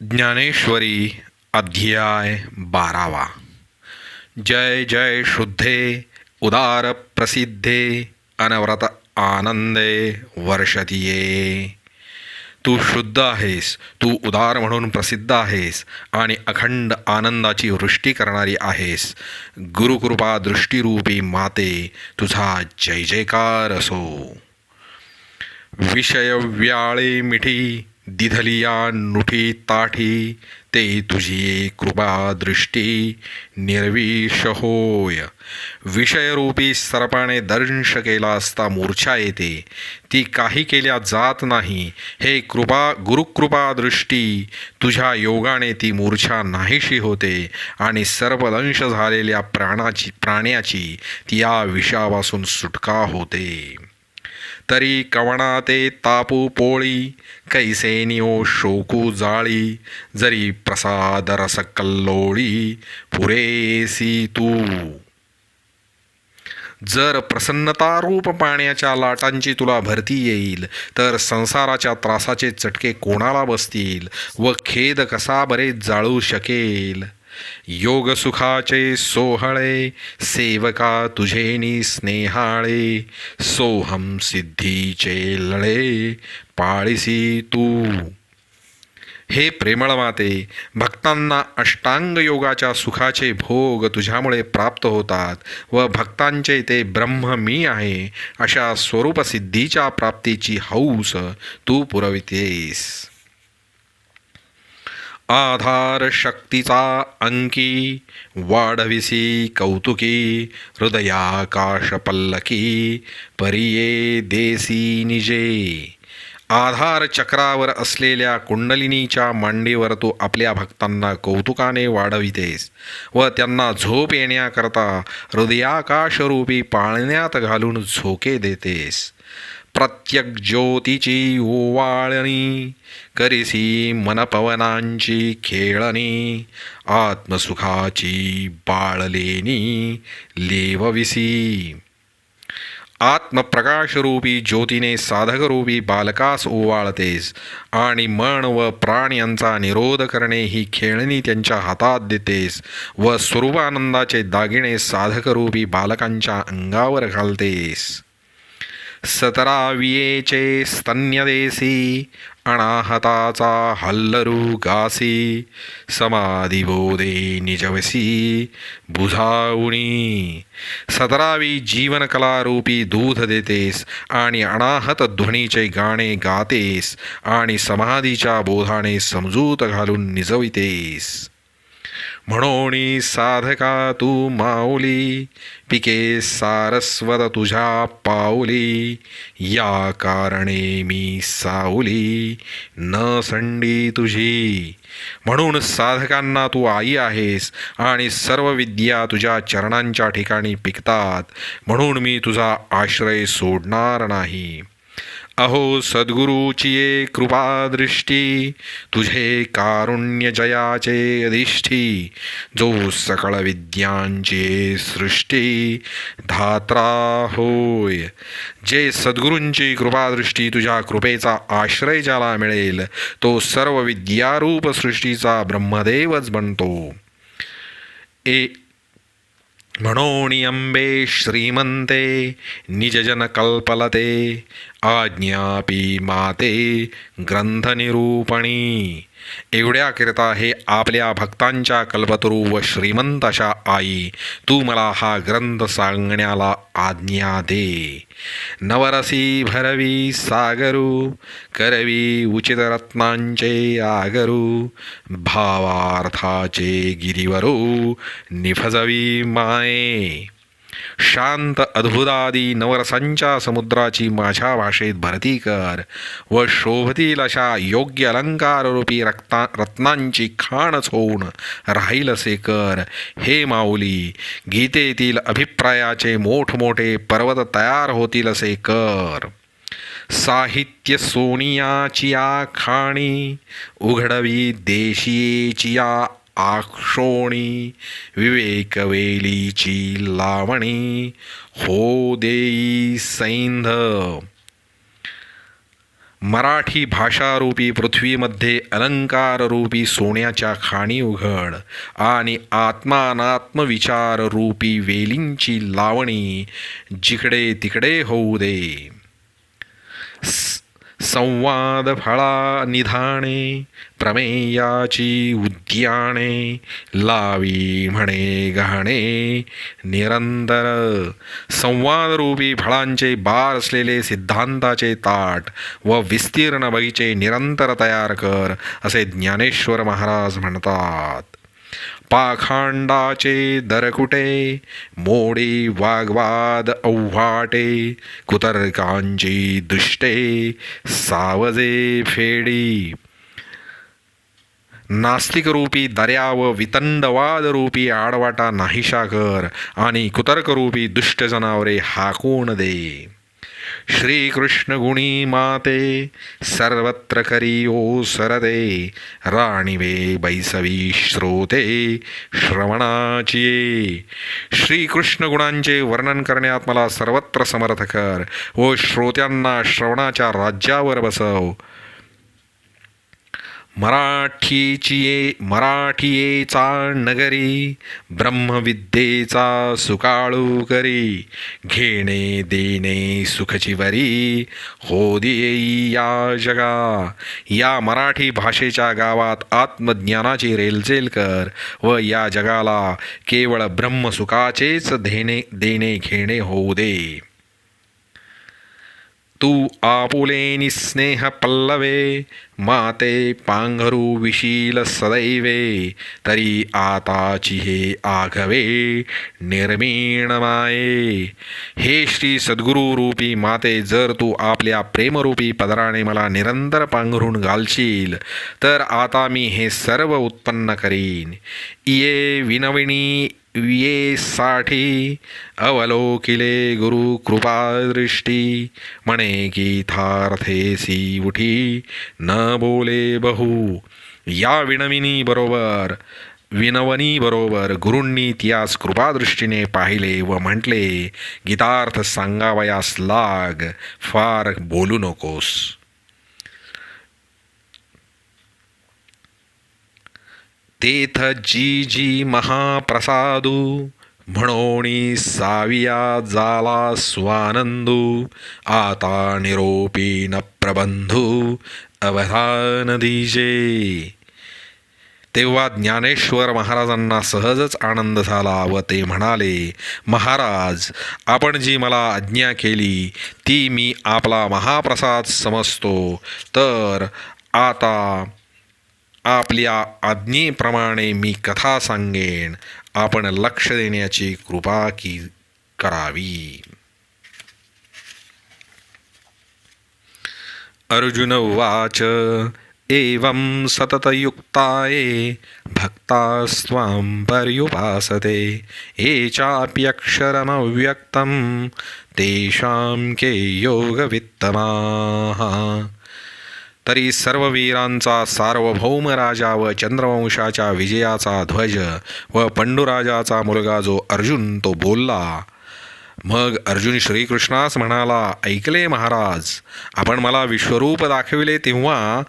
ज्ञानेश्वरी अध्याय 12. जय जय शुद्धे उदार प्रसिद्धे अनवरत आनंदे वर्षतीये. तू शुद्ध आहेस, तू उदार म्हणून प्रसिद्ध आहेस आणि अखंड आनंदाची वृष्टी करणारी आहेस. गुरुकृपा दृष्टीरूपी माते, तुझा जय जयकार असो. विषय व्याळे मिठी दिधलिया नुठी ताठी, ते तुझी कृपा दृष्टी निर्विष होय. विषयरूपी सर्पाने दंश केला असता मूर्छा येते, ती काही केल्या जात नाही. हे गुरुकृपा दृष्टी, तुझ्या योगाने ती मूर्छा नाहीशी होते आणि सर्पदंश झालेल्या प्राण्याची या विषापासून सुटका होते. तरी कवणा ते तापू पोळी, कैसे निओ शोकू जाळी, जरी प्रसाद रस कल्लोळी पुरेसी तू. जर प्रसन्नतारूप पाण्याच्या लाटांची तुला भरती येईल, तर संसाराच्या त्रासाचे चटके कोणाला बसतील व खेद कसा बरे जाळू शकेल. योगसुखाचे सोहळे सेवका तुझेनी स्नेहाळे, सोहम सिद्धीचे लळे पाळीसी तू. हे प्रेमळ माते, भक्तांना अष्टांग योगाच्या सुखाचे भोग तुझ्यामुळे प्राप्त होतात व भक्तांचे ते ब्रह्म मी आहे अशा स्वरूपसिद्धीच्या प्राप्तीची हौस तू पुरवितेस. आधार शक्तीचा अंकी वाढविसी कौतुकी, हृदयाकाश पल्लकी परिये देसी निजे. आधार चक्रावर असलेल्या कुंडलिनीच्या मांडीवर तू आपल्या भक्तांना कौतुकाने वाढवितेस व त्यांना झोप येण्याकरता हृदयाकाशरूपी पाळण्यात घालून झोके देतेस. प्रत्येक ज्योतीची ओवाळणी करिसी मनपवनांची खेळणी, आत्मसुखाची बाळलेनी लेवविसी. आत्मप्रकाशरूपी ज्योतीने साधकरूपी बालकास ओवाळतेस आणि मन व प्राण यांचा निरोध करणे ही खेळणी त्यांच्या हातात देतेस व स्वरूपानंदाचे दागिने साधकरूपी बालकांच्या अंगावर घालतेस. सतरावियेचे स्तन्यदेसी अनाहताचा हल्लरू गासी, समाधिबोधे निजवसी बुधावणी. 17वी जीवनकलारूपी दूध देतेस आणि अनाहत ध्वनीचे गाणे गातेस आणि समाधीच्या बोधाने समजूत घालून निजवितेस. म्हणोनी साधका तू माऊली, पिके सारस्वत तुझ्या पाऊली, या कारणे मी साऊली न संडी तुझी. म्हणून साधकांना तू आई आहेस आणि सर्व विद्या तुझ्या चरणांच्या ठिकाणी पिकतात, म्हणून मी तुझा आश्रय सोडणार नाही. अहो सद्गुरूचिये कृपादृष्टी, तुझे कारुण्य जयाचे अधिष्ठी, जो सकळ विद्यांचे सृष्टी धात्रा होय. जे सद्गुरूंची कृपादृष्टी, तुझ्या कृपेचा आश्रय ज्याला मिळेल, तो सर्व विद्यारूप सृष्टीचा ब्रह्मदेवच बनतो. म्हणोनी अंबे श्रीमंते निजजन कल्पलते, आज्ञापी माते ग्रंथनिरूपणी. एवढ्याकरिता हे आपल्या भक्तांच्या कल्पतरू व श्रीमंत अशा आई, तू मला हा ग्रंथ सांगण्याला आज्ञा दे. नवरसी भरवी सागरू, करवी उचित रत्नांचे आगरू, भावार्थाचे गिरीवरू निफजवी माये. शांत अद्भुतादी नवरसांच्या समुद्राची माझ्या भाषेत भरती कर व शोभतील अशा योग्य अलंकाररूपी रत्नांची खाणच होऊन राहील असे कर. हे माऊली, गीतेतील अभिप्रायाचे मोठमोठे पर्वत तयार होतील असे कर. साहित्य सोनियाचिया खाणी, उघडवी देशीयेचिया आक्षोणी, विवेकवेलीची लावणी हो देई सैंध. मराठी भाषारूपी पृथ्वीमध्ये अलंकाररूपी सोन्याच्या खाणी उघड आणि आत्मानात्मविचाररूपी वेलींची लावणी जिकडे तिकडे होऊ दे. संवाद फळा निधाणे प्रमेयाची उद्याने लावी म्हणे गहणे निरंतर. संवादरूपी फळांचे बार असलेले सिद्धांताचे ताट व विस्तीर्ण बगीचे निरंतर तयार कर असे ज्ञानेश्वर महाराज म्हणतात. पाखांडाचे दरकुटे मोडी वाग्वाद अव्हाटे कुतर्कांची दुष्टे सावजे फेडी. नास्तिकरूपी दर्या व वितंडवादरूपी आडवाटा नाहीशा कर आणि कुतर्करूपी दुष्ट जनावरे हाकून दे. श्रीकृष्ण गुणी माते सर्वत्र करी ओसरते राणीवे बैसवी श्रोते श्रवणाची. श्रीकृष्ण गुणांचे वर्णन करण्यात मला सर्वत्र समर्थ कर व श्रोत्यांना श्रवणाच्या राज्यावर बसव. मराठीयेचा नगरी ब्रह्मविद्येचा सुकाळू करी घेणे देणे सुखचिवरी हो देई या जगा. या मराठी भाषेच्या गावात आत्मज्ञानाची रेलचेल कर व या जगाला केवळ ब्रह्मसुखाचेच देणे घेणे होऊ दे. तू आपुले निस्नेह पल्लवे माते पांघरू विशील सदैवे तरी आताची हे आघवे निर्मीण माये. हे श्री सद्गुरू रूपी माते, जर तू आपल्या प्रेमरूपी पदराने मला निरंतर पांघरून घालशील तर आता मी हे सर्व उत्पन्न करीन. इये विनविणी ये साठी अवलोकिले गुरु कृपादृष्टी म्हणे की थार्थेसी उठी न बोले बहु. या विनवणी बरोबर गुरूंनी त्यास कृपादृष्टीने पाहिले व म्हटले, गीतार्थ सांगावयास लाग, फार बोलू नकोस. तेथ जी महाप्रसादू म्हणोणी साविया जाला स्वानंदू आता निरोपी न प्रबंधू अवधान दीजे. तेव्हा ज्ञानेश्वर महाराजांना सहजच आनंद झाला व ते म्हणाले, महाराज, आपण जी मला आज्ञा केली ती मी आपला महाप्रसाद समजतो, तर आता आपल्या आज्ञेप्रमाणे मी कथा सांगेन. आपण लक्ष देण्याची कृपा करावी. अर्जुन उवाच एवं सततयुक्ताये भक्तास्त्वां पर्युपासते ये चाप्यक्षरमव्यक्तं तेषां के योगवित्तमाः. तरी सर्व वीरांचा सार्वभौम राजा व चंद्रवंशाच्या विजयाचा ध्वज व पंडुराजाचा मुलगा जो अर्जुन तो बोलला. मग अर्जुन श्रीकृष्णास म्हणाला, ऐकले महाराज, आपण मला विश्वरूप दाखविले तेव्हा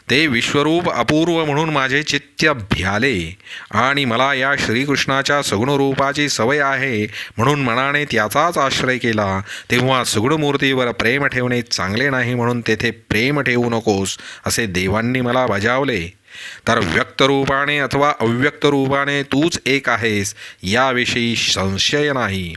ते विश्वरूप अपूर्व म्हणून माझे चित्त भ्याले आणि मला या श्रीकृष्णाच्या सगुणरूपाची सवय आहे म्हणून मनाने त्याचाच आश्रय केला. तेव्हा सगुणमूर्तीवर प्रेम ठेवणे चांगले नाही म्हणून तेथे प्रेम ठेवू नकोस असे देवांनी मला बजावले. तर व्यक्तरूपाने अथवा अव्यक्त रूपाने तूच एक आहेस याविषयी संशय नाही.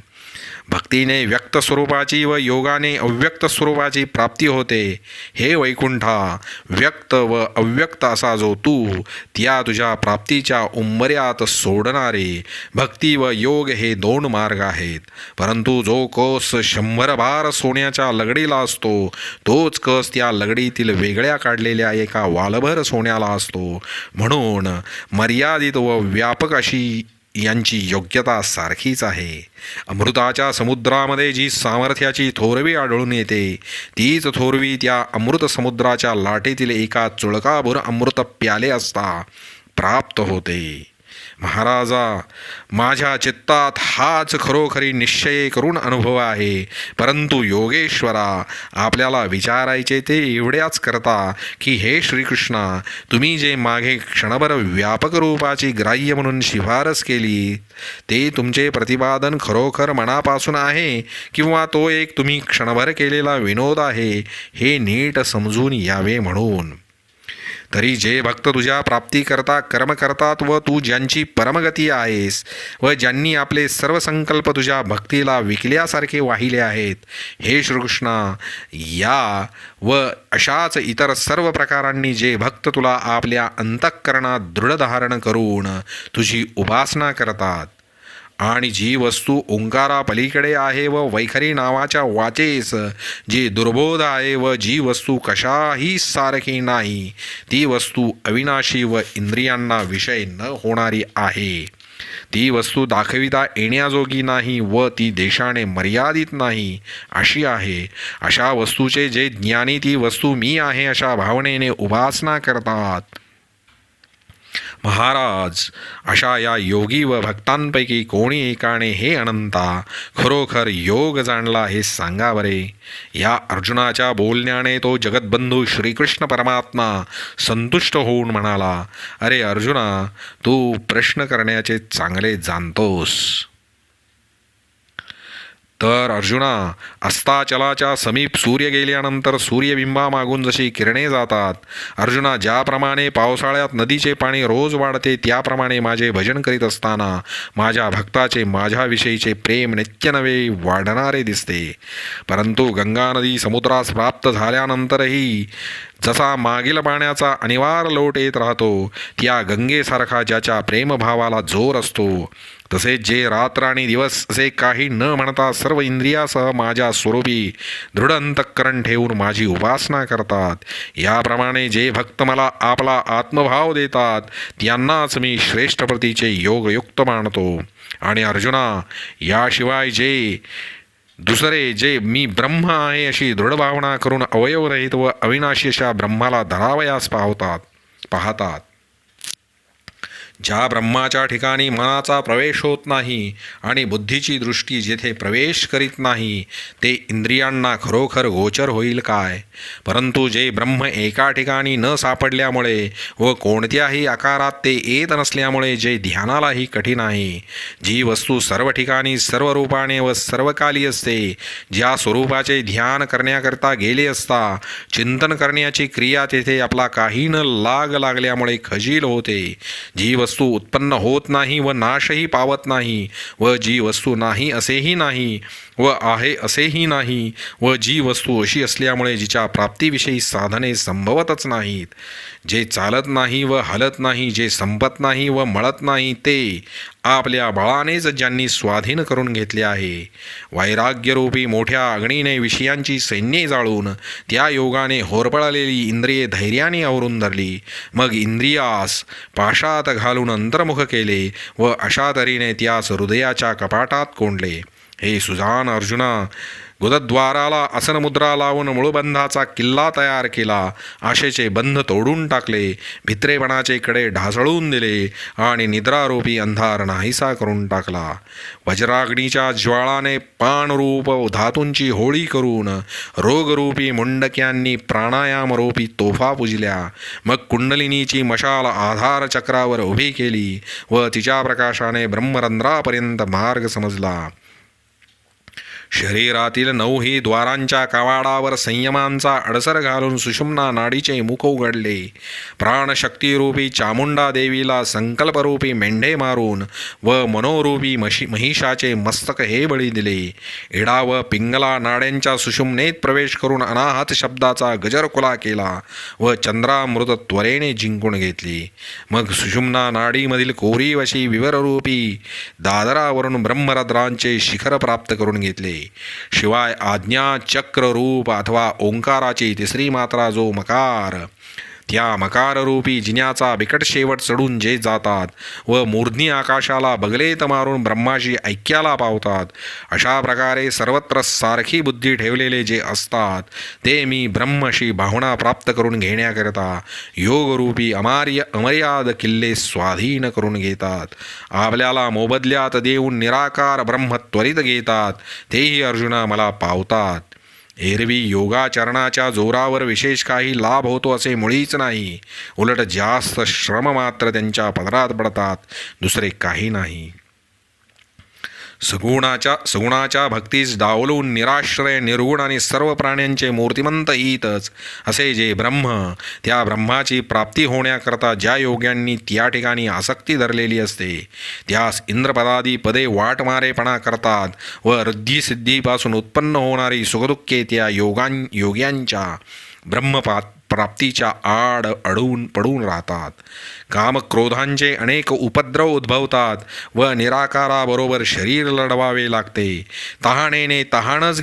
भक्तीने व्यक्त स्वरूपाची व योगाने अव्यक्त स्वरूपाची प्राप्ती होते. हे वैकुंठा, व्यक्त व अव्यक्त असा जो तू त्या तुझ्या प्राप्तीच्या उंबऱ्यात सोडणारे भक्ती व योग हे दोन मार्ग आहेत. परंतु जो कस 100 भार सोन्याच्या लगडीला असतो तोच कस त्या लगडीतील वेगळ्या काढलेल्या एका वालभर सोन्याला असतो. म्हणून मर्यादित व व्यापक अशी यांची योग्यता सारखीच आहे. अमृताच्या समुद्रामध्ये जी सामर्थ्याची थोरवी आढळून येते तीच थोरवी त्या अमृत समुद्राच्या लाटेतील एका चुळकाभर अमृत प्याले असता प्राप्त होते. महाराजा, माझ्या चित्तात हाच खरोखरी निश्चय करून अनुभव आहे. परंतु योगेश्वरा, आपल्याला विचारायचे ते एवढ्याच करता की हे श्रीकृष्णा, तुम्ही जे मागे क्षणभर व्यापक रूपाची ग्राह्य म्हणून शिफारस केली, ते तुमचे प्रतिपादन खरोखर मनापासून आहे किंवा तो एक तुम्ही क्षणभर केलेला विनोद आहे, हे नीट समजून यावे म्हणून. तरी जे भक्त तुझ्या प्राप्तीकरता कर्म करतात व तू ज्यांची परमगती आहेस व ज्यांनी आपले सर्व संकल्प तुझ्या भक्तीला विकल्यासारखे वाहिले आहेत, हे श्रीकृष्णा, या व अशाच इतर सर्व प्रकारांनी जे भक्त तुला आपल्या अंतःकरणात दृढ धारण करून तुझी उपासना करतात आणि जी वस्तू ओंकारापलीकडे आहे व वैखरी नावाच्या वाचेस जी दुर्बोध आहे व जी वस्तू कशाही सारखी नाही, ती वस्तू अविनाशी व इंद्रियांना विषय न होणारी आहे. ती वस्तू दाखविता येण्याजोगी नाही व ती देशाने मर्यादित नाही अशी आहे. अशा वस्तूचे जे ज्ञानी ती वस्तू मी आहे अशा भावनेने उपासना करतात. महाराज, अशा या योगी व भक्तांपैकी कोणी एकाने हे अनंता खरोखर योग जाणला हे सांगा बरे. या अर्जुनाच्या बोलण्याने तो जगतबंधू श्रीकृष्ण परमात्मा संतुष्ट होऊन म्हणाला, अरे अर्जुना, तू प्रश्न करण्याचे चांगले जाणतोस. तर अर्जुना, अस्ताचलाच्या समीप सूर्य गेल्यानंतर सूर्यबिंबामागून जशी किरणे जातात, अर्जुना, ज्याप्रमाणे पावसाळ्यात नदीचे पाणी रोज वाढते त्याप्रमाणे माझे भजन करीत असताना माझ्या भक्ताचे माझ्याविषयीचे प्रेम नित्यनवे वाढणारे दिसते. परंतु गंगा नदी समुद्रास प्राप्त झाल्यानंतरही जसा मागील पाण्याचा अनिवार्य लोट येत राहतो, त्या गंगेसारखा ज्याच्या प्रेमभावाला जोर असतो, तसेच जे रात्र आणि दिवस असे काही न म्हणता सर्व इंद्रियासह माझ्या स्वरूपी दृढ अंतःकरण ठेवून माझी उपासना करतात, याप्रमाणे जे भक्त मला आपला आत्मभाव देतात त्यांनाच मी श्रेष्ठ प्रतीचे योगयुक्त मानतो. आणि अर्जुना, याशिवाय दुसरे जे मी ब्रह्म आहे अशी दृढ भावना करून अवयवरहित व अविनाशी अशा ब्रह्माला धरावयास पाहतात, ज्या ब्रह्माच्या ठिकाणी मनाचा प्रवेश होत नाही आणि बुद्धीची दृष्टी जेथे प्रवेश करीत नाही, ते इंद्रियांना खरोखर गोचर होईल काय. परंतु जे ब्रह्म एका ठिकाणी न सापडल्यामुळे व कोणत्याही आकारात ते येत नसल्यामुळे जे ध्यानालाही कठीण आहे, जी वस्तू सर्व ठिकाणी सर्व रूपाने व सर्वकाली असते, ज्या स्वरूपाचे ध्यान करण्याकरता गेले असता चिंतन करण्याची क्रिया तेथे आपला काही न लागल्यामुळे खजील होते, जी वस्तू उत्पन्न होत नाही व नाशही पावत नाही, व जी वस्तू नाही असेही नाही व आहे असेही नाही, व जी वस्तू अशी असल्यामुळे जिच्या प्राप्तीविषयी साधने संभवतच नाहीत, जे चालत नाही व हलत नाही, जे संपत नाही व मळत नाही, ते आपल्या बळानेच ज्यांनी स्वाधीन करून घेतले आहे. वैराग्यरूपी मोठ्या अग्नीने विषयांची सैन्ये जाळून त्या योगाने होरपळलेली इंद्रिये धैर्याने आवरून धरली, मग इंद्रियास पाशात घालून अंतर्मुख केले व अशा तऱ्हेने त्यास हृदयाच्या कपाटात कोंडले. हे सुजान अर्जुना, गुदद्वाराला आसनमुद्रा लावून मूळबंधाचा किल्ला तयार केला, आशेचे बंध तोडून टाकले, भित्रेपणाचे कडे ढासळून दिले आणि निद्रारूपी अंधार नाहीसा करून टाकला. वज्राग्नीच्या ज्वाळाने पाणरूप धातूंची होळी करून रोगरूपी मुंडक्यांनी प्राणायामरूपी तोफा पुजल्या, मग कुंडलिनीची मशाल आधार चक्रावर उभी केली व तिच्या प्रकाशाने ब्रह्मरंध्रापर्यंत मार्ग समजला. शरीरातील 9ही द्वारांच्या कवाडावर संयमांचा अडसर घालून सुषुम्ना नाडीचे मुख उघडले. प्राणशक्तीरूपी चामुंडा देवीला संकल्परूपी मेंढे मारून व मनोरूपी महिषाचे मस्तक हे बळी दिले. इडा व पिंगला नाड्यांच्या सुषुम्नेत प्रवेश करून अनाहत शब्दाचा गजरकुला केला व चंद्रामृत त्वरेने जिंकून घेतली. मग सुषुम्ना नाडीमधील कोरीवशी विवररूपी दादरावरून ब्रह्मरद्रांचे शिखर प्राप्त करून घेतले. शिवाय आज्ञा चक्र रूप अथवा ओंकाराची तिसरी मात्रा जो मकार, त्या मकाररूपी जिन्याचा बिकट शेवट चढून जे जातात व मूर्ध्नी आकाशाला बगलेत मारून ब्रह्माशी ऐक्याला पावतात, अशा प्रकारे सर्वत्र सारखी बुद्धी ठेवलेले जे असतात ते मी ब्रह्मशी भावना प्राप्त करून घेण्याकरता योगरूपी अमर्याद किल्ले स्वाधीन करून घेतात. आपल्याला मोबदल्यात देऊन निराकार ब्रह्म त्वरित घेतात. तेही अर्जुना मला पावतात. एरवी योगाचरणाच्या जोरावर विशेष काही लाभ होतो असे मुळीच नाही. उलट जास्त श्रम मात्र त्यांच्या पदरात पडतात, दुसरे काही नाही. सगुणाच्या भक्तीस डावलून निराश्रय निर्गुण आणि सर्व प्राण्यांचे मूर्तिमंत हितच असे जे ब्रह्म, त्या ब्रह्माची प्राप्ती होण्याकरता ज्या योग्यांनी त्या ठिकाणी आसक्ती धरलेली असते त्यास इंद्रपदादी पदे वाटमारेपणा करतात व रिद्धिसिद्धीपासून उत्पन्न होणारी सुखदुःखे त्या योग्यांच्या प्राप्तीच्या आड अडून पडून राहतात. कामक्रोधांचे अनेक उपद्रव उद्भवतात व निराकाराबरोबर शरीर लढवावे लागते. तहानेने तहानच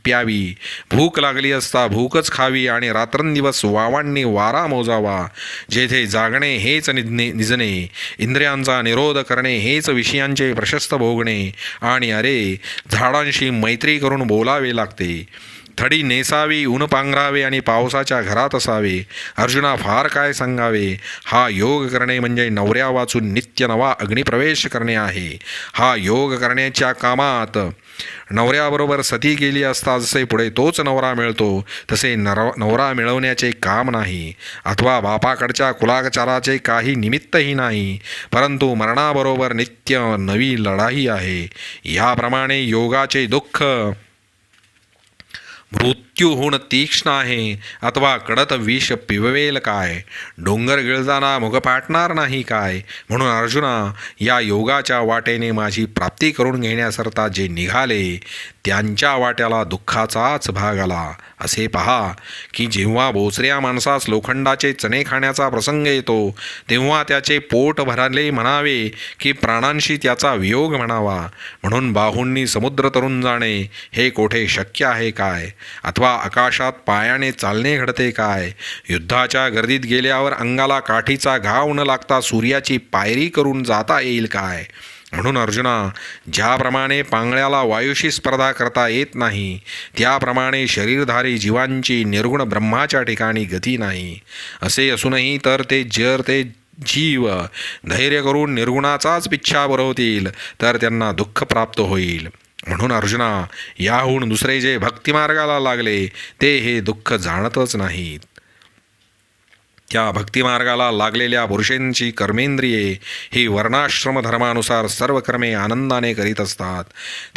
प्यावी, भूक लागली असता भूकच खावी आणि रात्रंदिवस वावांनी वारा मोजावा. जेथे जागणे हेच निजणे, इंद्रियांचा निरोध करणे हेच विषयांचे प्रशस्त भोगणे आणि झाडांशी मैत्री करून बोलावे लागते. थडी नेसावी, ऊन पांघरावे आणि पावसाच्या घरात असावे. अर्जुना, फार काय सांगावे. हा योग करणे म्हणजे नवऱ्या वाचून नित्य नवा अग्निप्रवेश करणे आहे. हा योग करण्याच्या कामात नवऱ्याबरोबर सती केली असता जसे पुढे तोच नवरा मिळतो तसे नवरा मिळवण्याचे काम नाही, अथवा बापाकडच्या कुलाचाराचे काही निमित्तही नाही, परंतु मरणाबरोबर नित्य नवी लढाई आहे. याप्रमाणे योगाचे दुःख मृत्यूहून तीक्ष्ण आहे, अथवा कडत विष पिववेल काय. डोंगर गिळताना मुग फाटणार नाही काय. म्हणून अर्जुना, या योगाच्या वाटेने माझी प्राप्ती करून घेण्याकरता जे निघाले त्यांच्या वाट्याला दुःखाचाच भाग आला. असे पहा की जेव्हा बोचऱ्या माणसास लोखंडाचे चणे खाण्याचा प्रसंग येतो तेव्हा त्याचे पोट भरले म्हणावे की प्राणांशी त्याचा वियोग म्हणावा. म्हणून बाहूंनी समुद्र तरून जाणे हे कोठे शक्य आहे काय, अथवा आकाशात पायाने चालणे घडते काय. युद्धाच्या गर्दीत गेल्यावर अंगाला काठीचा घाव न लागता सूर्याची पायरी करून जाता येईल काय. म्हणून अर्जुना, ज्याप्रमाणे पांगळ्याला वायूशी स्पर्धा करता येत नाही त्याप्रमाणे शरीरधारी जीवांची निर्गुण ब्रह्माच्या ठिकाणी गती नाही. असे असूनही तर ते जीव धैर्य करून निर्गुणाचाच पिच्छा भरवतील तर त्यांना दुःख प्राप्त होईल. म्हणून अर्जुना, याहून दुसरे जे भक्तिमार्गाला लागले ते हे दुःख जाणतच नाहीत. त्या भक्तिमार्गाला लागलेल्या पुरुषांची कर्मेंद्रिये ही वर्णाश्रम धर्मानुसार सर्व कर्मे आनंदाने करीत असतात.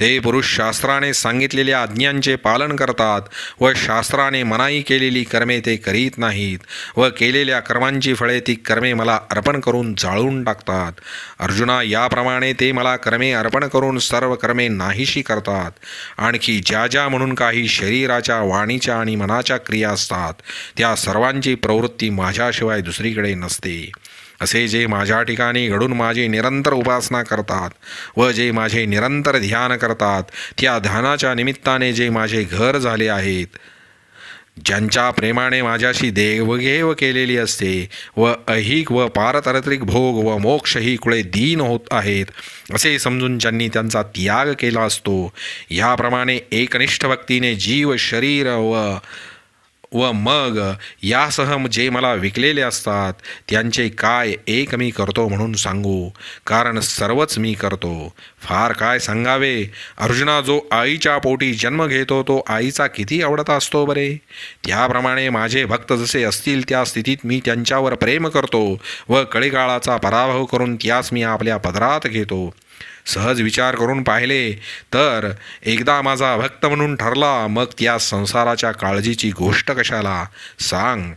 ते पुरुष शास्त्राने सांगितलेल्या आज्ञांचे पालन करतात व शास्त्राने मनाई केलेली कर्मे ते करीत नाहीत व केलेल्या कर्मांची फळे ती कर्मे मला अर्पण करून जाळून टाकतात. अर्जुना, याप्रमाणे ते मला कर्मे अर्पण करून सर्व कर्मे नाहीशी करतात. आणखी ज्या म्हणून काही शरीराच्या, वाणीच्या आणि मनाच्या क्रिया असतात त्या सर्वांची प्रवृत्ती माझ्याशिवाय दुसरीकडे नसते. असे जे माझ्या ठिकाणी घडून माझी निरंतर उपासना करतात व जे माझे निरंतर ध्यान करतात त्या ध्यानाच्या निमित्ताने जे माझे घर झाले आहेत, ज्यांच्या प्रेमाने माझ्याशी देवघेव केलेली असते व ऐहिक व पारतंत्रिक भोग व मोक्ष ही कुळे दीन होत आहेत असे समजून ज्यांनी त्यांचा त्याग केला असतो, याप्रमाणे एकनिष्ठ भक्तीने जीव, शरीर व मग यासह जे मला विकलेले असतात त्यांचे काय एक मी करतो म्हणून सांगू, कारण सर्वच मी करतो. फार काय सांगावे. अर्जुना, जो आईच्या पोटी जन्म घेतो तो आईचा किती आवडत असतो बरे. त्याप्रमाणे माझे भक्त जसे असतील त्या स्थितीत मी त्यांच्यावर प्रेम करतो व कळीकाळाचा पराभव करून त्यास मी आपल्या पदरात घेतो. सहज विचार करून पाहिले तर एकदा माझा भक्त म्हणून ठरला, मग त्या संसाराच्या काळजीची गोष्ट कशाला सांग.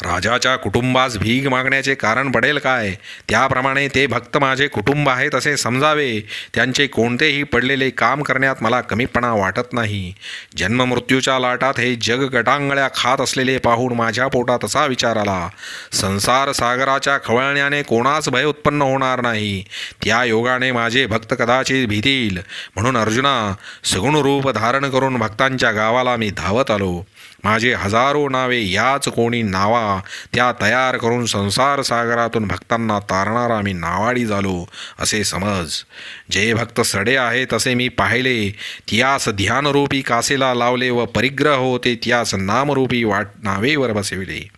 राजाच्या कुटुंबास भीक मागण्याचे कारण पडेल काय. त्याप्रमाणे ते भक्त माझे कुटुंब आहेत असे समजावे. त्यांचे कोणतेही पडलेले काम करण्यात मला कमीपणा वाटत नाही. जन्ममृत्यूच्या लाटात हे जग गटांगळ्या खात असलेले पाहून माझ्या पोटात असा विचार आला, संसार सागराच्या खवळण्याने कोणाच भय उत्पन्न होणार नाही. त्या योगाने माझे भक्त कदाचित भीतील. म्हणून अर्जुना, सगुण रूप धारण करून भक्तांच्या गावाला मी धावत आलो. माझे हजारो नावे याच कोणी नावा त्या तयार करून संसार सागरातून भक्तांना तारणारा मी नावाडी झालो असे समज. जे भक्त सडे आहे तसे मी पाहिले, त्यास ध्यानरूपी कासेला लावले व परिग्रह होते त्यास नामरूपी नावेवर बसविले.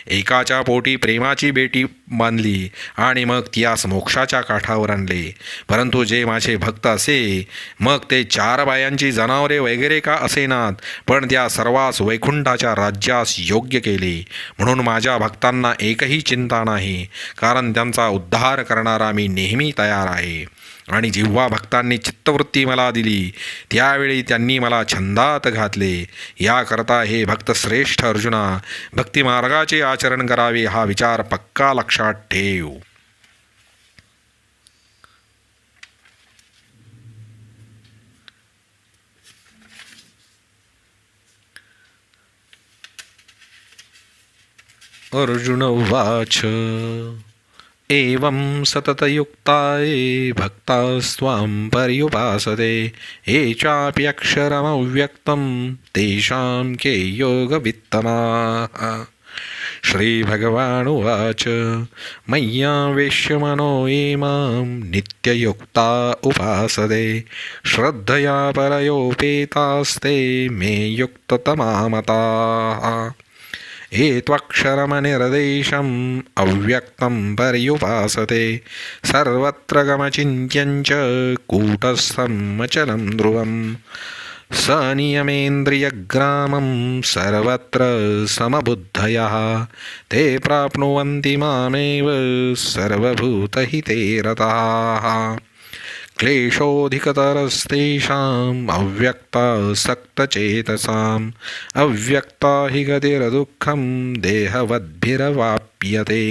एकाच्या पोटी प्रेमाची बेटी बांधली आणि मग त्यास मोक्षाच्या काठावर आणले. परंतु जे माझे भक्त असे, मग ते 4 बायांची जनावरे वगैरे का असेनात, पण त्या सर्वांस वैकुंठाच्या राज्यास योग्य केले. म्हणून माझ्या भक्तांना एकही चिंता नाही, कारण त्यांचा उद्धार करणारा मी नेहमी तयार आहे. आणि जेव्हा भक्तांनी चित्तवृत्ती मला दिली त्यावेळी त्यांनी मला छंदात घातले. याकरता हे भक्त श्रेष्ठ अर्जुना, भक्तिमार्गाचे आचरण करावे हा विचार पक्का लक्षात ठेव. अर्जुन उवाच एवं सततयुक्ताये भक्तास्त्वां पर्युपासते ये चाप्यक्षरमव्यक्तं तेषां के योगवित्तमाः. श्रीभगवानुवाच मय्यावेश्य मनो ये मां नित्ययुक्ता उपासते श्रद्धया परयोपेतास्ते मे युक्ततमा मताः. ये त्वक्षरमनिर्देशम् अव्यक्तं पर्युपासते सर्वत्र गमचिन्त्यञ्च कूटस्थम् अचलं ध्रुवम् सनियमेन्द्रियग्रामं सर्वत्र समबुद्धयः ते प्राप्नुवन्ति मामेव सर्वभूतहिते रताः. क्लेशोऽधिकतरस्तेषाम् अव्यक्तासक्तचेतसाम् अव्यक्ता हि गतिर्दुःखं देहवद्भिरवाप्यते.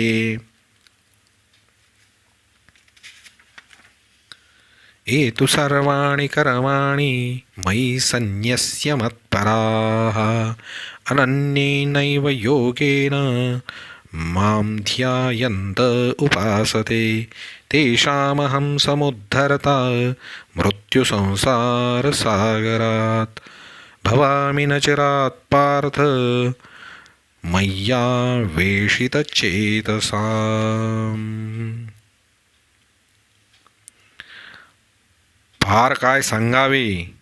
ये तु सर्वाणि कर्माणि मयि सन्न्यस्य मत्पराः अनन्येनैव योगेन मां ध्यायन्त उपासते तेषामहं समुद्धरता मृत्युसंसारसागरात्. भवामि न चिरात् पार्थ मय्यावेशितचेतसाम्. फार काय सांगावे.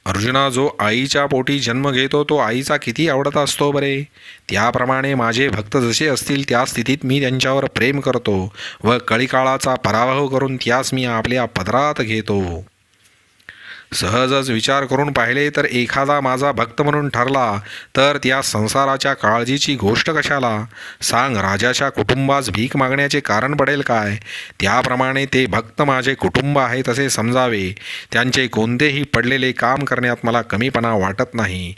अर्जुना, जो आईच्या पोटी जन्म घेतो तो आईचा किती आवडत असतो बरे. त्याप्रमाणे माझे भक्त जसे असतील त्या स्थितीत मी त्यांच्यावर प्रेम करतो व कळीकाळाचा पराभव करून त्यास मी आपल्या पदरात घेतो. सहजच विचार करून पाहिले तर एखादा माझा भक्त म्हणून ठरला तर त्या संसाराच्या काळजीची गोष्ट कशाला. सांग, राजाच्या कुटुंबास भीक मागण्याचे कारण पडेल काय. त्याप्रमाणे ते भक्त माझे कुटुंब आहे तसे समजावे. त्यांचे कोणतेही पडलेले काम करण्यात मला कमीपणा वाटत नाही.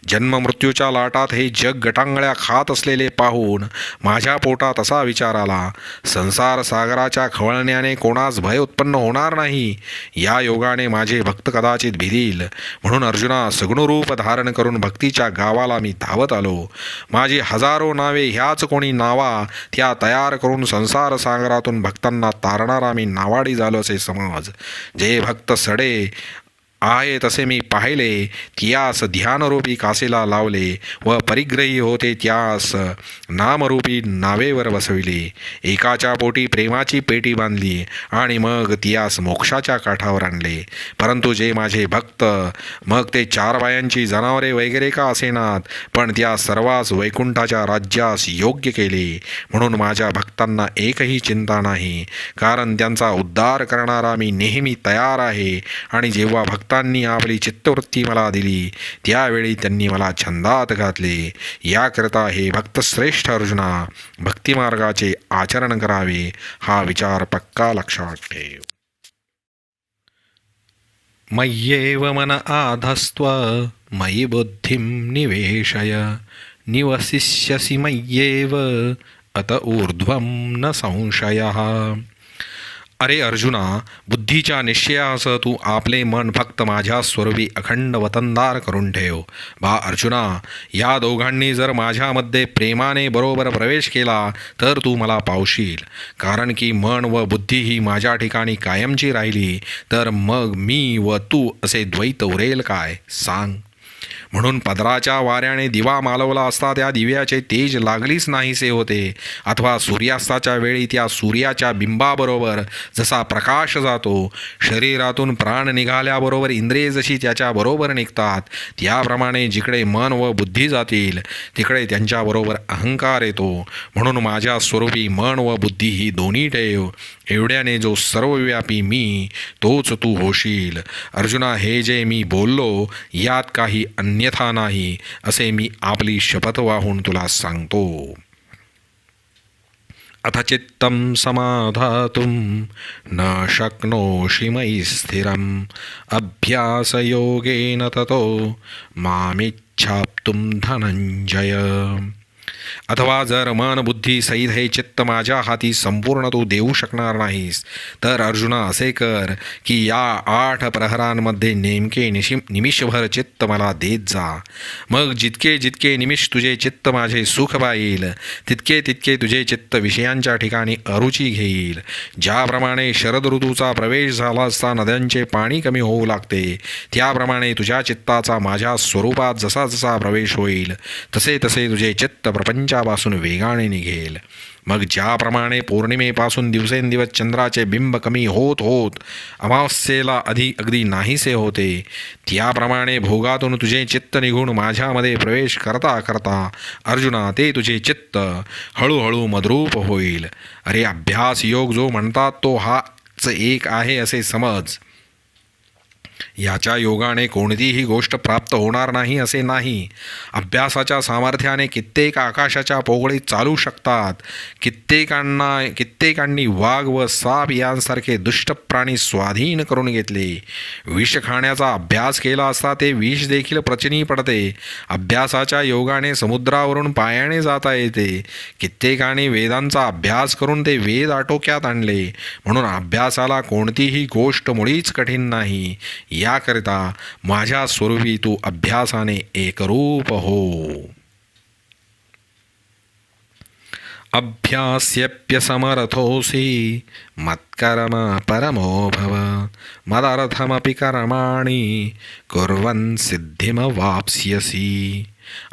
जन्ममृत्यूच्या लाटात हे जग गटांगळ्या खात असलेले पाहून माझ्या पोटात असा विचार आला, संसार सागराच्या खवळण्याने कोणास भय उत्पन्न होणार नाही. या योगाने माझे भक्त कदाचित भितील. म्हणून अर्जुना, सगुणरूप धारण करून भक्तीच्या गावाला मी धावत आलो. माझी हजारो नावे ह्याच कोणी नावा त्या तयार करून संसार सागरातून भक्तांना तारणारा मी नावाडी झालो असे समज. जे भक्त सडे आहे तसे मी पाहिले, त्यास ध्यानरूपी कासेला लावले व परिग्रही होते त्यास नामरूपी नावेवर बसविले. एकाच्या पोटी प्रेमाची पेटी बांधली आणि मग त्यास मोक्षाच्या काठावर आणले. परंतु जे माझे भक्त, मग ते 4 बायांची जनावरे वगैरे का असेनात, पण त्या सर्वांस वैकुंठाच्या राज्यास योग्य केले. म्हणून माझ्या भक्तांना एकही चिंता नाही, कारण त्यांचा उद्धार करणारा मी नेहमी तयार आहे. आणि जेव्हा भक्तांनी आपली चित्तवृत्ती मला दिली त्यावेळी त्यांनी मला छंदात घातले. याकरता हे भक्तश्रेष्ठ अर्जुना, भक्तिमार्गाचे आचरण करावे हा विचार पक्का लक्षात ठेव. मय्येव मन आधस्त्व मयि बुद्धिं निवेशय निवसिष्यसि मय्येव अत ऊर्ध्वं न संशयः. अरे अर्जुना, बुद्धीच्या निश्चयासह तू आपले मन फक्त माझ्या स्वरूपी अखंड वतनदार करून ठेव. बा अर्जुना, या दोघांनी जर माझ्यामध्ये प्रेमाने बरोबर प्रवेश केला तर तू मला पावशील. कारण की मन व बुद्धी ही माझ्या ठिकाणी कायमची राहिली तर मग मी व तू असे द्वैत उरेल काय, सांग. म्हणून पदराच्या वाऱ्याने दिवा मालवला असता त्या दिव्याचे तेज लागलीच नाहीसे होते, अथवा सूर्यास्ताच्या वेळी त्या सूर्याच्या बिंबाबरोबर जसा प्रकाश जातो, शरीरातून प्राण निघाल्याबरोबर इंद्रिये जशी त्याच्याबरोबर निघतात, त्याप्रमाणे जिकडे मन व बुद्धी जातील तिकडे त्यांच्याबरोबर अहंकार येतो. म्हणून माझ्या स्वरूपी मन व बुद्धी ही दोन्ही ठेव. एवढ्याने जो सर्वव्यापी मी तोच तू होशील. अर्जुना, हे जे मी बोललो यात काही अन्यथा नाही असे मी आपली शपथ वाहून तुला सांगतो. अथ चित्तं समाधातुं न शक्नोषि मयि स्थिरम् अभ्यासयोगेन ततो मामिच्छाप्तुं धनंजय. अथवा जर मन बुद्धी सहित हे चित्त माझ्या हाती संपूर्ण तू देऊ शकणार नाहीस तर अर्जुना असे कर की या 8 प्रहरांमध्ये नेमके निमिषभर चित्त मला देत जा. मग जितके जितके निमिष तुझे चित्त माझे सुख पाहिल तितके तितके तुझे चित्त विषयांच्या ठिकाणी अरुची घेईल. ज्याप्रमाणे शरद ऋतूचा प्रवेश झाला असता नद्यांचे पाणी कमी होऊ लागते, त्याप्रमाणे तुझ्या चित्ताचा माझ्या स्वरूपात जसा जसा प्रवेश होईल तसे तसे तुझे चित्त प्रपंचापासून वेगाने निघेल. मग ज्याप्रमाणे पौर्णिमेपासून दिवसेंदिवस चंद्राचे बिंब कमी होत होत अमावस्येला अगदी नाहीसे होते, त्याप्रमाणे भोगातून तुझे चित्त निघून माझ्यामध्ये प्रवेश करता करता अर्जुना ते तुझे चित्त हळूहळू मद्रूप होईल. अरे अभ्यास योग जो म्हणतात तो हाच एक आहे असे समज. याच्या योगाने कोणतीही गोष्ट प्राप्त होणार नाही असे नाही. अभ्यासाच्या सामर्थ्याने कित्येक आकाशाच्या पोगळीत चालू शकतात. कित्येकांनी वाघ व साप यांसारखे दुष्ट प्राणी स्वाधीन करून घेतले. विष खाण्याचा अभ्यास केला असता ते विष देखील पचनी पडते. अभ्यासाच्या योगाने समुद्रावरून पायाने जाता येते. कित्येकाने वेदांचा अभ्यास करून ते वेद आटोक्यात आणले. म्हणून अभ्यासाला कोणतीही गोष्ट मुळीच कठीण नाही. याकरिता माझ्या स्वरूपी तू अभ्यासाने एकरूप हो. अभ्यास्यप्यसमर्थोऽसि मत्कर्म परमो भव मदर्थमपि कर्माणि कुर्वन् सिद्धिमवाप्स्यसि.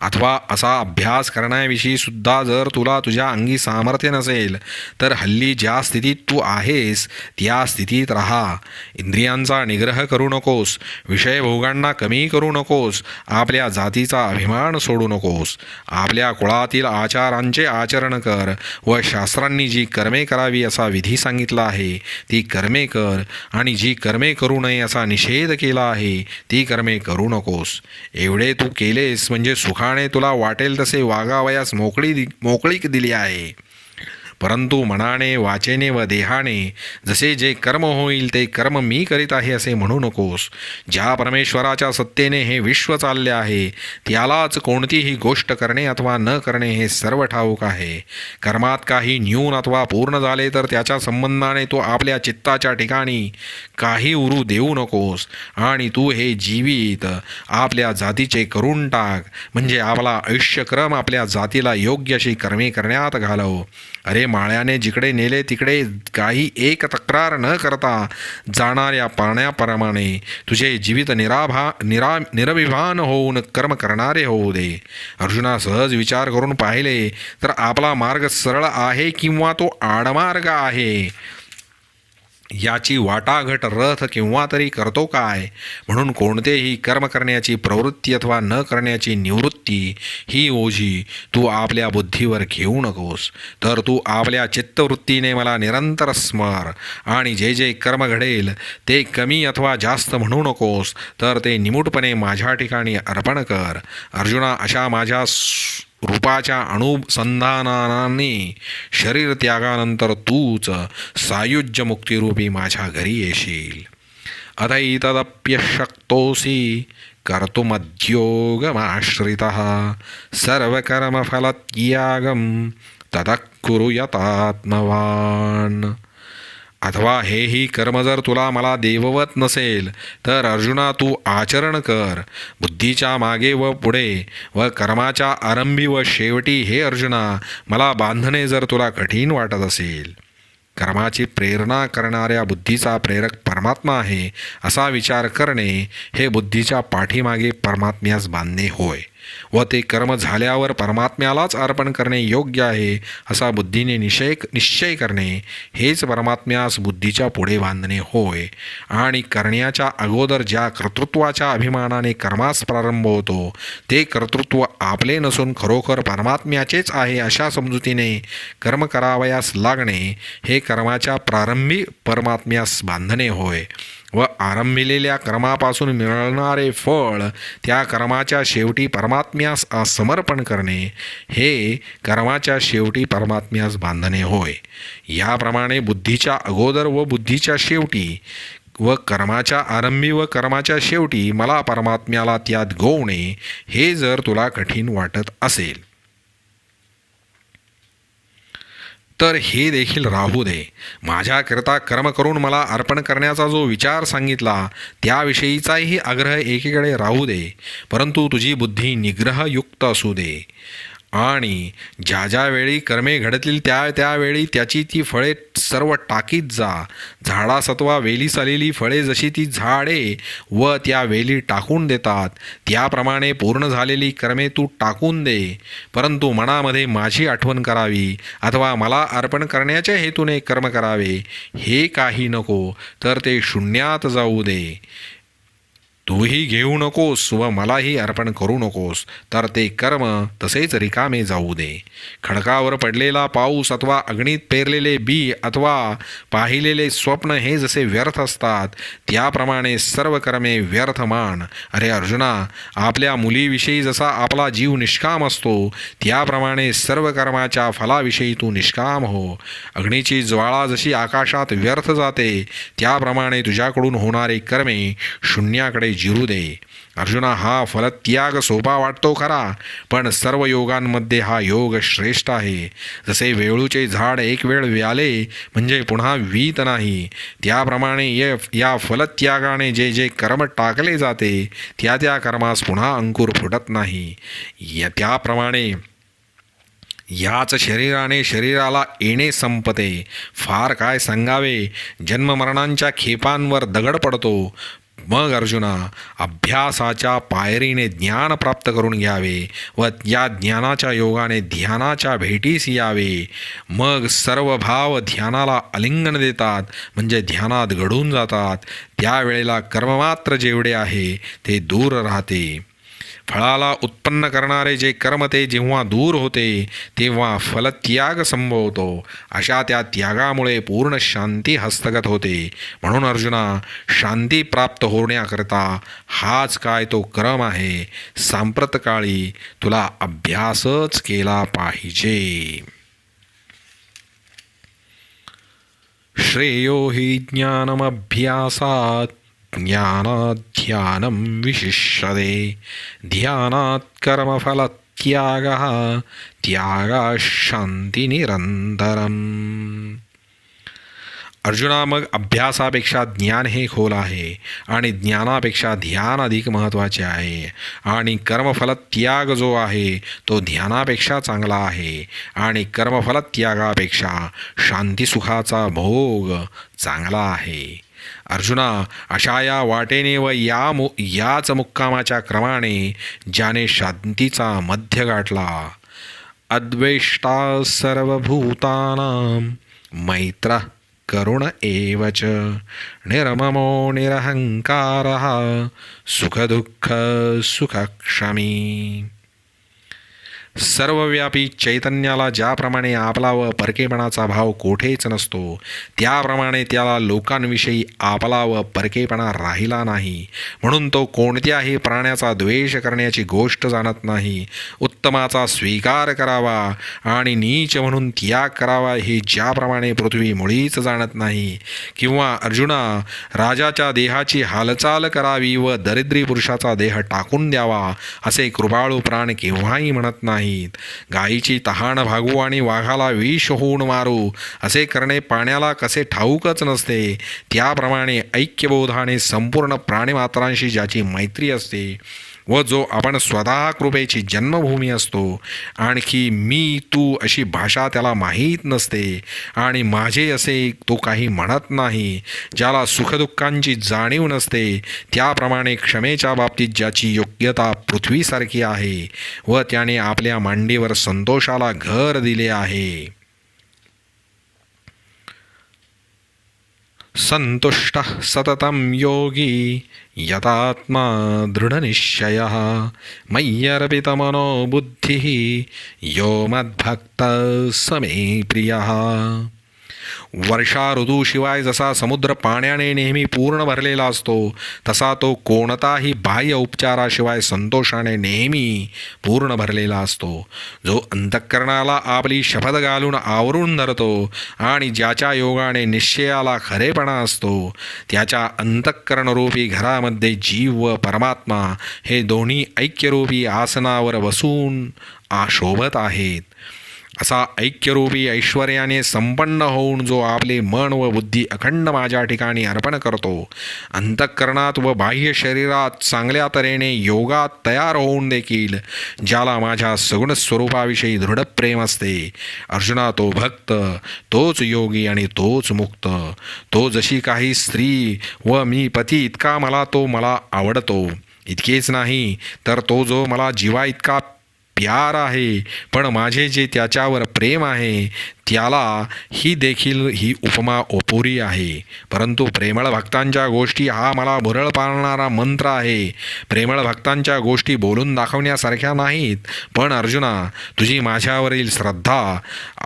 अथवा असा अभ्यास करण्याविषयी सुद्धा जर तुला तुझ्या अंगी सामर्थ्य नसेल तर हल्ली ज्या स्थितीत तू आहेस त्या स्थितीत राहा. इंद्रियांचा निग्रह करू नकोस, विषयभोगांना कमी करू नकोस, आपल्या जातीचा अभिमान सोडू नकोस. आपल्या कुळातील आचारांचे आचरण कर व शास्त्रांनी जी कर्मे करावी असा विधी सांगितला आहे ती कर्मे कर, आणि जी कर्मे करू नये असा निषेध केला आहे ती कर्मे करू नकोस. एवढे तू केलेस म्हणजे सुखाने तुला वाटेल तसे वागावयास मोकळीक दिली आहे. परंतु मनाने, वाचेने व देहाने जसे जे कर्म होईल ते कर्म मी करीत आहे असे म्हणू नकोस. ज्या परमेश्वराच्या सत्तेने हे विश्व चालले आहे त्यालाच कोणतीही गोष्ट करणे अथवा न करणे हे सर्व ठाऊक आहे. कर्मात काही न्यून अथवा पूर्ण झाले तर त्याच्या संबंधाने तो आपल्या चित्ताच्या ठिकाणी काही उरू देऊ नकोस. आणि तू हे जीवित आपल्या जातीचे करून टाक, म्हणजे आपला आयुष्यक्रम आपल्या जातीला योग्य अशी कर्मे करण्यात घालव. अरे माळ्याने जिकडे नेले तिकडे काही एक तक्रार न करता जाणाऱ्या पाण्याप्रमाणे तुझे जीवित निरभिमान होऊन कर्म करणारे होऊ दे. अर्जुना, सहज विचार करून पाहिले तर आपला मार्ग सरळ आहे किंवा तो आडमार्ग आहे याची वाटाघट रथ केव्हा तरी करतो काय. म्हणून कोणतेही कर्म करण्याची प्रवृत्ती अथवा न करण्याची निवृत्ती ही ओझी तू आपल्या बुद्धीवर घेऊ नकोस. तर तू आपल्या चित्तवृत्तीने मला निरंतर स्मर, आणि जे जे कर्म घडेल ते कमी अथवा जास्त म्हणू नकोस, तर ते निमूटपणे माझ्या ठिकाणी अर्पण कर. अर्जुना, अशा माझ्या रूपाच्या अनुसंधानाने शरीर त्यागानंतर तूच सायुज्य मुक्तिरूपी माझ्या घरी येशील. अथैतदप्यशक्तोऽसि कर्तुमध्योगमाश्रितः सर्वकर्मफलत्यागं ततः कुरु यतात्मवान्. अथवा हेही कर्म जर तुला मला देववत नसेल तर अर्जुना तू आचरण कर. बुद्धीच्या मागे व पुढे व कर्माच्या आरंभी व शेवटी हे अर्जुना मला बांधणे जर तुला कठीण वाटत असेल. कर्माची प्रेरणा करणाऱ्या बुद्धीचा प्रेरक परमात्मा आहे असा विचार करणे हे बुद्धीच्या पाठीमागे परमात्म्यास बांधणे होय व ते कर्म झाल्यावर परमात्म्यालाच अर्पण करणे योग्य आहे असा बुद्धीने निश्चय करणे हेच परमात्म्यास बुद्धीच्या पुढे बांधणे होय. आणि करण्याच्या अगोदर ज्या कर्तृत्वाच्या अभिमानाने कर्मास प्रारंभ होतो ते कर्तृत्व आपले नसून खरोखर परमात्म्याचेच आहे अशा समजुतीने कर्म करावयास लागणे हे कर्माच्या प्रारंभी परमात्म्यास बांधणे होय व आरंभिलेल्या कर्मापासून मिळणारे फळ त्या कर्माच्या शेवटी परमात्म्यास समर्पण करणे हे कर्माच्या शेवटी परमात्म्यास बांधणे होय. याप्रमाणे बुद्धीच्या अगोदर व बुद्धीच्या शेवटी व कर्माच्या आरंभी व कर्माच्या शेवटी मला परमात्म्याला त्यात गोवणे हे जर तुला कठीण वाटत असेल तर हे देखील राहू दे. माझ्याकरता कर्म करून मला अर्पण करण्याचा जो विचार सांगितला त्याविषयीचाही आग्रह एकीकडे राहू दे, परंतु तुझी बुद्धी निग्रहयुक्त असू दे आणि ज्या ज्या वेळी कर्मे घडतील त्यावेळी त्याची ती फळे सर्व टाकीत जा. झाडासत्वा वेलीस आलेली फळे जशी ती झाडे व त्या वेली टाकून देतात त्याप्रमाणे पूर्ण झालेली कर्मे तू टाकून दे, परंतु मनामध्ये माझी आठवण करावी अथवा मला अर्पण करण्याच्या हेतूने कर्म करावे हे काही नको, तर ते शून्यात जाऊ दे. तूही घेऊ नकोस व मलाही अर्पण करू नकोस, तर ते कर्म तसेच रिकामे जाऊ दे. खडकावर पडलेला पाऊस अथवा अग्नीत पेरलेले बी अथवा पाहिलेले स्वप्न हे जसे व्यर्थ असतात त्याप्रमाणे सर्व कर्मे व्यर्थ मान. अरे अर्जुना, आपल्या मुलीविषयी जसा आपला जीव निष्काम असतो त्याप्रमाणे सर्व कर्माच्या फलाविषयी तू निष्काम हो. अग्नीची ज्वाळा जशी आकाशात व्यर्थ जाते त्याप्रमाणे तुझ्याकडून होणारे कर्मे शून्याकडे जिरू दे. अर्जुना, हा फलत्याग सोपा वाटतो खरा, पण सर्व योगांमध्ये हा योग श्रेष्ठ आहे. जसे वेळूचे झाड एक वेळ व्याले म्हणजे पुन्हा वीत नाही, त्याप्रमाणे या फलत्यागाने जे जे कर्म टाकले जाते त्या कर्मास पुन्हा अंकुर फुटत नाही. त्याप्रमाणे याच शरीराने शरीराला येणे संपते. फार काय सांगावे, जन्ममरणांच्या खेपांवर दगड पडतो. मग अर्जुना, अभ्यासाच्या पायरीने ज्ञान प्राप्त करून घ्यावे व या ज्ञानाच्या योगाने ध्यानाच्या भेटीस यावे. मग सर्व भाव ध्यानाला आलिंगन देतात म्हणजे ध्यानात घडून जातात. त्यावेळेला कर्ममात्र जेवढे आहे ते दूर राहते. फळाला उत्पन्न करणारे जे कर्म ते जेव्हा दूर होते तेव्हा फलत्याग संभवतो. अशा त्या त्यागामुळे पूर्ण शांती हस्तगत होते. म्हणून अर्जुना, शांती प्राप्त होण्याकरता हाच काय तो क्रम आहे. सांप्रतकाळी तुला अभ्यासच केला पाहिजे. श्रेयो हि ज्ञानमभ्यासात् ज्ञानात् ध्यानं विशिष्यते ध्यानात् कर्मफलत्यागः त्यागाः शान्तिनिरन्तरम्. अर्जुना, मग अभ्यासापेक्षा ज्ञान हे खोल आहे आणि ज्ञानापेक्षा ध्यान अधिक महत्त्वाचे आहे आणि कर्मफलत्याग जो आहे तो ध्यानापेक्षा चांगला आहे आणि कर्मफलत्यागापेक्षा शांतीसुखाचा भोग चांगला आहे. अर्जुना, अशा या वाटेने व याच मुक्कामाच्या क्रमाने ज्याने शांतीचा मध्य गाठला, अद्वेष्टा सर्वभूतानां मैत्रः करुण एव च निर्ममो निरहंकारः सुखदुःख सुखक्षमी. सर्वव्यापी चैतन्याला ज्याप्रमाणे आपला व परकेपणाचा भाव कोठेच नसतो त्याप्रमाणे त्याला लोकांविषयी आपला व परकेपणा राहिला नाही. म्हणून तो कोणत्याही प्राण्याचा द्वेष करण्याची गोष्ट जाणत नाही. उत्तमाचा स्वीकार करावा आणि नीच म्हणून त्याग करावा हे ज्याप्रमाणे पृथ्वी मुळीच जाणत नाही. किंवा अर्जुना, राजाच्या देहाची हालचाल करावी व दरिद्री पुरुषाचा देह टाकून द्यावा असे कृपाळू प्राण केव्हाही म्हणत नाही. नाहीत. गायीची तहान भागवू आणि वाघाला विष होऊन मारू असे करणे पाण्याला कसे ठाऊकच नसते, त्याप्रमाणे ऐक्यबोधाने संपूर्ण प्राणीमात्रांशी ज्याची मैत्री असते व जो आपण स्वतः कृपेची जन्मभूमी असतो, आणखी मी तू अशी भाषा त्याला माहीत नसते आणि माझे असे तो काही म्हणत नाही, ज्याला सुखदुःखांची जाणीव नसते, त्याप्रमाणे क्षमेच्या बाबतीत ज्याची योग्यता पृथ्वीसारखी आहे व त्याने आपल्या मांडीवर संतोषाला घर दिले आहे. संतुष्टः सततं योगी यतात्मा दृढनिश्चयः मय्यर्पितमनो बुद्धिः यो मद्भक्तः स मे प्रियः. वर्षा ऋतूशिवाय जसा समुद्र पाण्याने नेहमी पूर्ण भरलेला असतो, तसा तो कोणताही बाह्य उपचाराशिवाय संतोषाने नेहमी पूर्ण भरलेला असतो. जो अंतःकरणाला आपली शपथ घालून आवरून धरतो आणि ज्याच्या योगाने निश्चयाला खरेपणा असतो, त्याच्या अंतःकरणरूपी घरामध्ये जीव व परमात्मा हे दोन्ही ऐक्यरूपी आसनावर बसून शोभत आहेत. असा ऐक्यरूपी ऐश्वर्याने संपन्न होऊन जो आपले मन व बुद्धी अखंड माझ्या ठिकाणी अर्पण करतो, अंतःकरणात व बाह्य शरीरात चांगल्या तऱ्हेने योगात तयार होऊन देखील ज्याला माझ्या सगुण स्वरूपाविषयी दृढ प्रेम असते, अर्जुना तो भक्त, तोच योगी आणि तोच मुक्त. तो जशी काही स्त्री व मी पती इतका मला आवडतो, इतकेच नाही तर तो जो मला जीवा इतका प्यार आहे, पण माझे जे त्याच्यावर प्रेम आहे त्याला ही देखील ही उपमा अपुरी आहे. परंतु प्रेमळ भक्तांच्या गोष्टी हा मला भुरळ पाडणारा मंत्र आहे. प्रेमळ भक्तांच्या गोष्टी बोलून दाखवण्यासारख्या नाहीत, पण अर्जुना तुझी माझ्यावरील श्रद्धा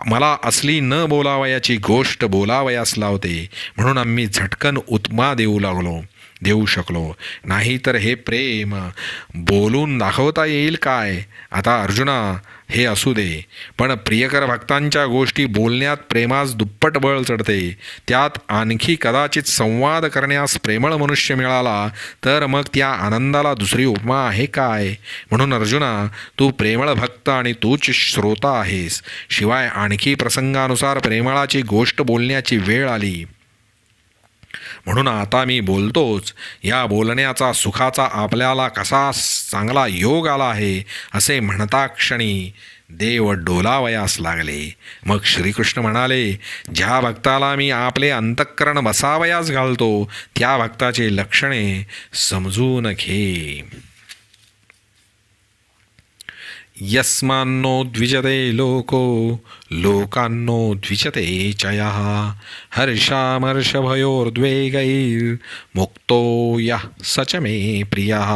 मला असली न बोलावयाची गोष्ट बोलावयास लावते, म्हणून आम्ही झटकन उपमा देऊ शकलो. नाही तर हे प्रेम बोलून दाखवता येईल काय? आता अर्जुना हे असू दे, पण प्रियकर भक्तांच्या गोष्टी बोलण्यात प्रेमास दुप्पट बळ चढते. त्यात आणखी कदाचित संवाद करण्यास प्रेमळ मनुष्य मिळाला तर मग त्या आनंदाला दुसरी उपमा आहे काय? म्हणून अर्जुना तू प्रेमळ भक्त आणि तूच श्रोता आहेस. शिवाय आणखी प्रसंगानुसार प्रेमळाची गोष्ट बोलण्याची वेळ आली, म्हणून आता मी बोलतोच. या बोलण्याचा सुखाचा आपल्याला कसा चांगला योग आला आहे असे म्हणता क्षणी देव डोलावयास लागले. मग श्रीकृष्ण म्हणाले, ज्या भक्ताला मी आपले अंतःकरण बसावयास घालतो त्या भक्ताचे लक्षणे समजून घे. यस्मान्नो द्विजते लोको लोकान्नो द्विजते च यः हर्षामर्षभयोर्द्वेगैर्मुक्तो यः स च मे प्रियः.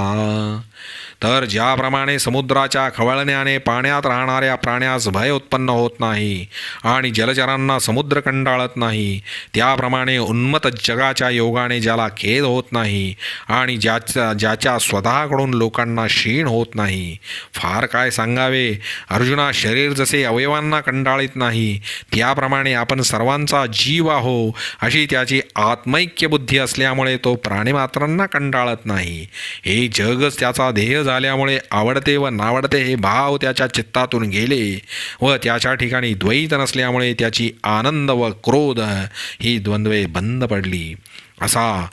तर ज्याप्रमाणे समुद्राच्या खवळण्याने पाण्यात राहणाऱ्या प्राण्यास भय उत्पन्न होत नाही आणि जलचरांना समुद्र कंटाळत नाही, त्याप्रमाणे उन्मत्त जगाच्या योगाने ज्याला खेद होत नाही आणि ज्याच्या स्वतःकडून लोकांना क्षीण होत नाही. फार काय सांगावे अर्जुना, शरीर जसे अवयवांना कंटाळीत नाही, त्याप्रमाणे आपण सर्वांचा जीव आहो अशी त्याची आत्मैक्य बुद्धी असल्यामुळे तो प्राणीमात्रांना कंटाळत नाही. हे जगच त्याचा ध्येय झाल्यामुळे आवडते व नावडते हे भाव त्याच्या चित्तातून गेले व त्याच्या ठिकाणी द्वैत नसल्यामुळे त्याची आनंद व क्रोध ही द्वंद्वे बंद पडली. असा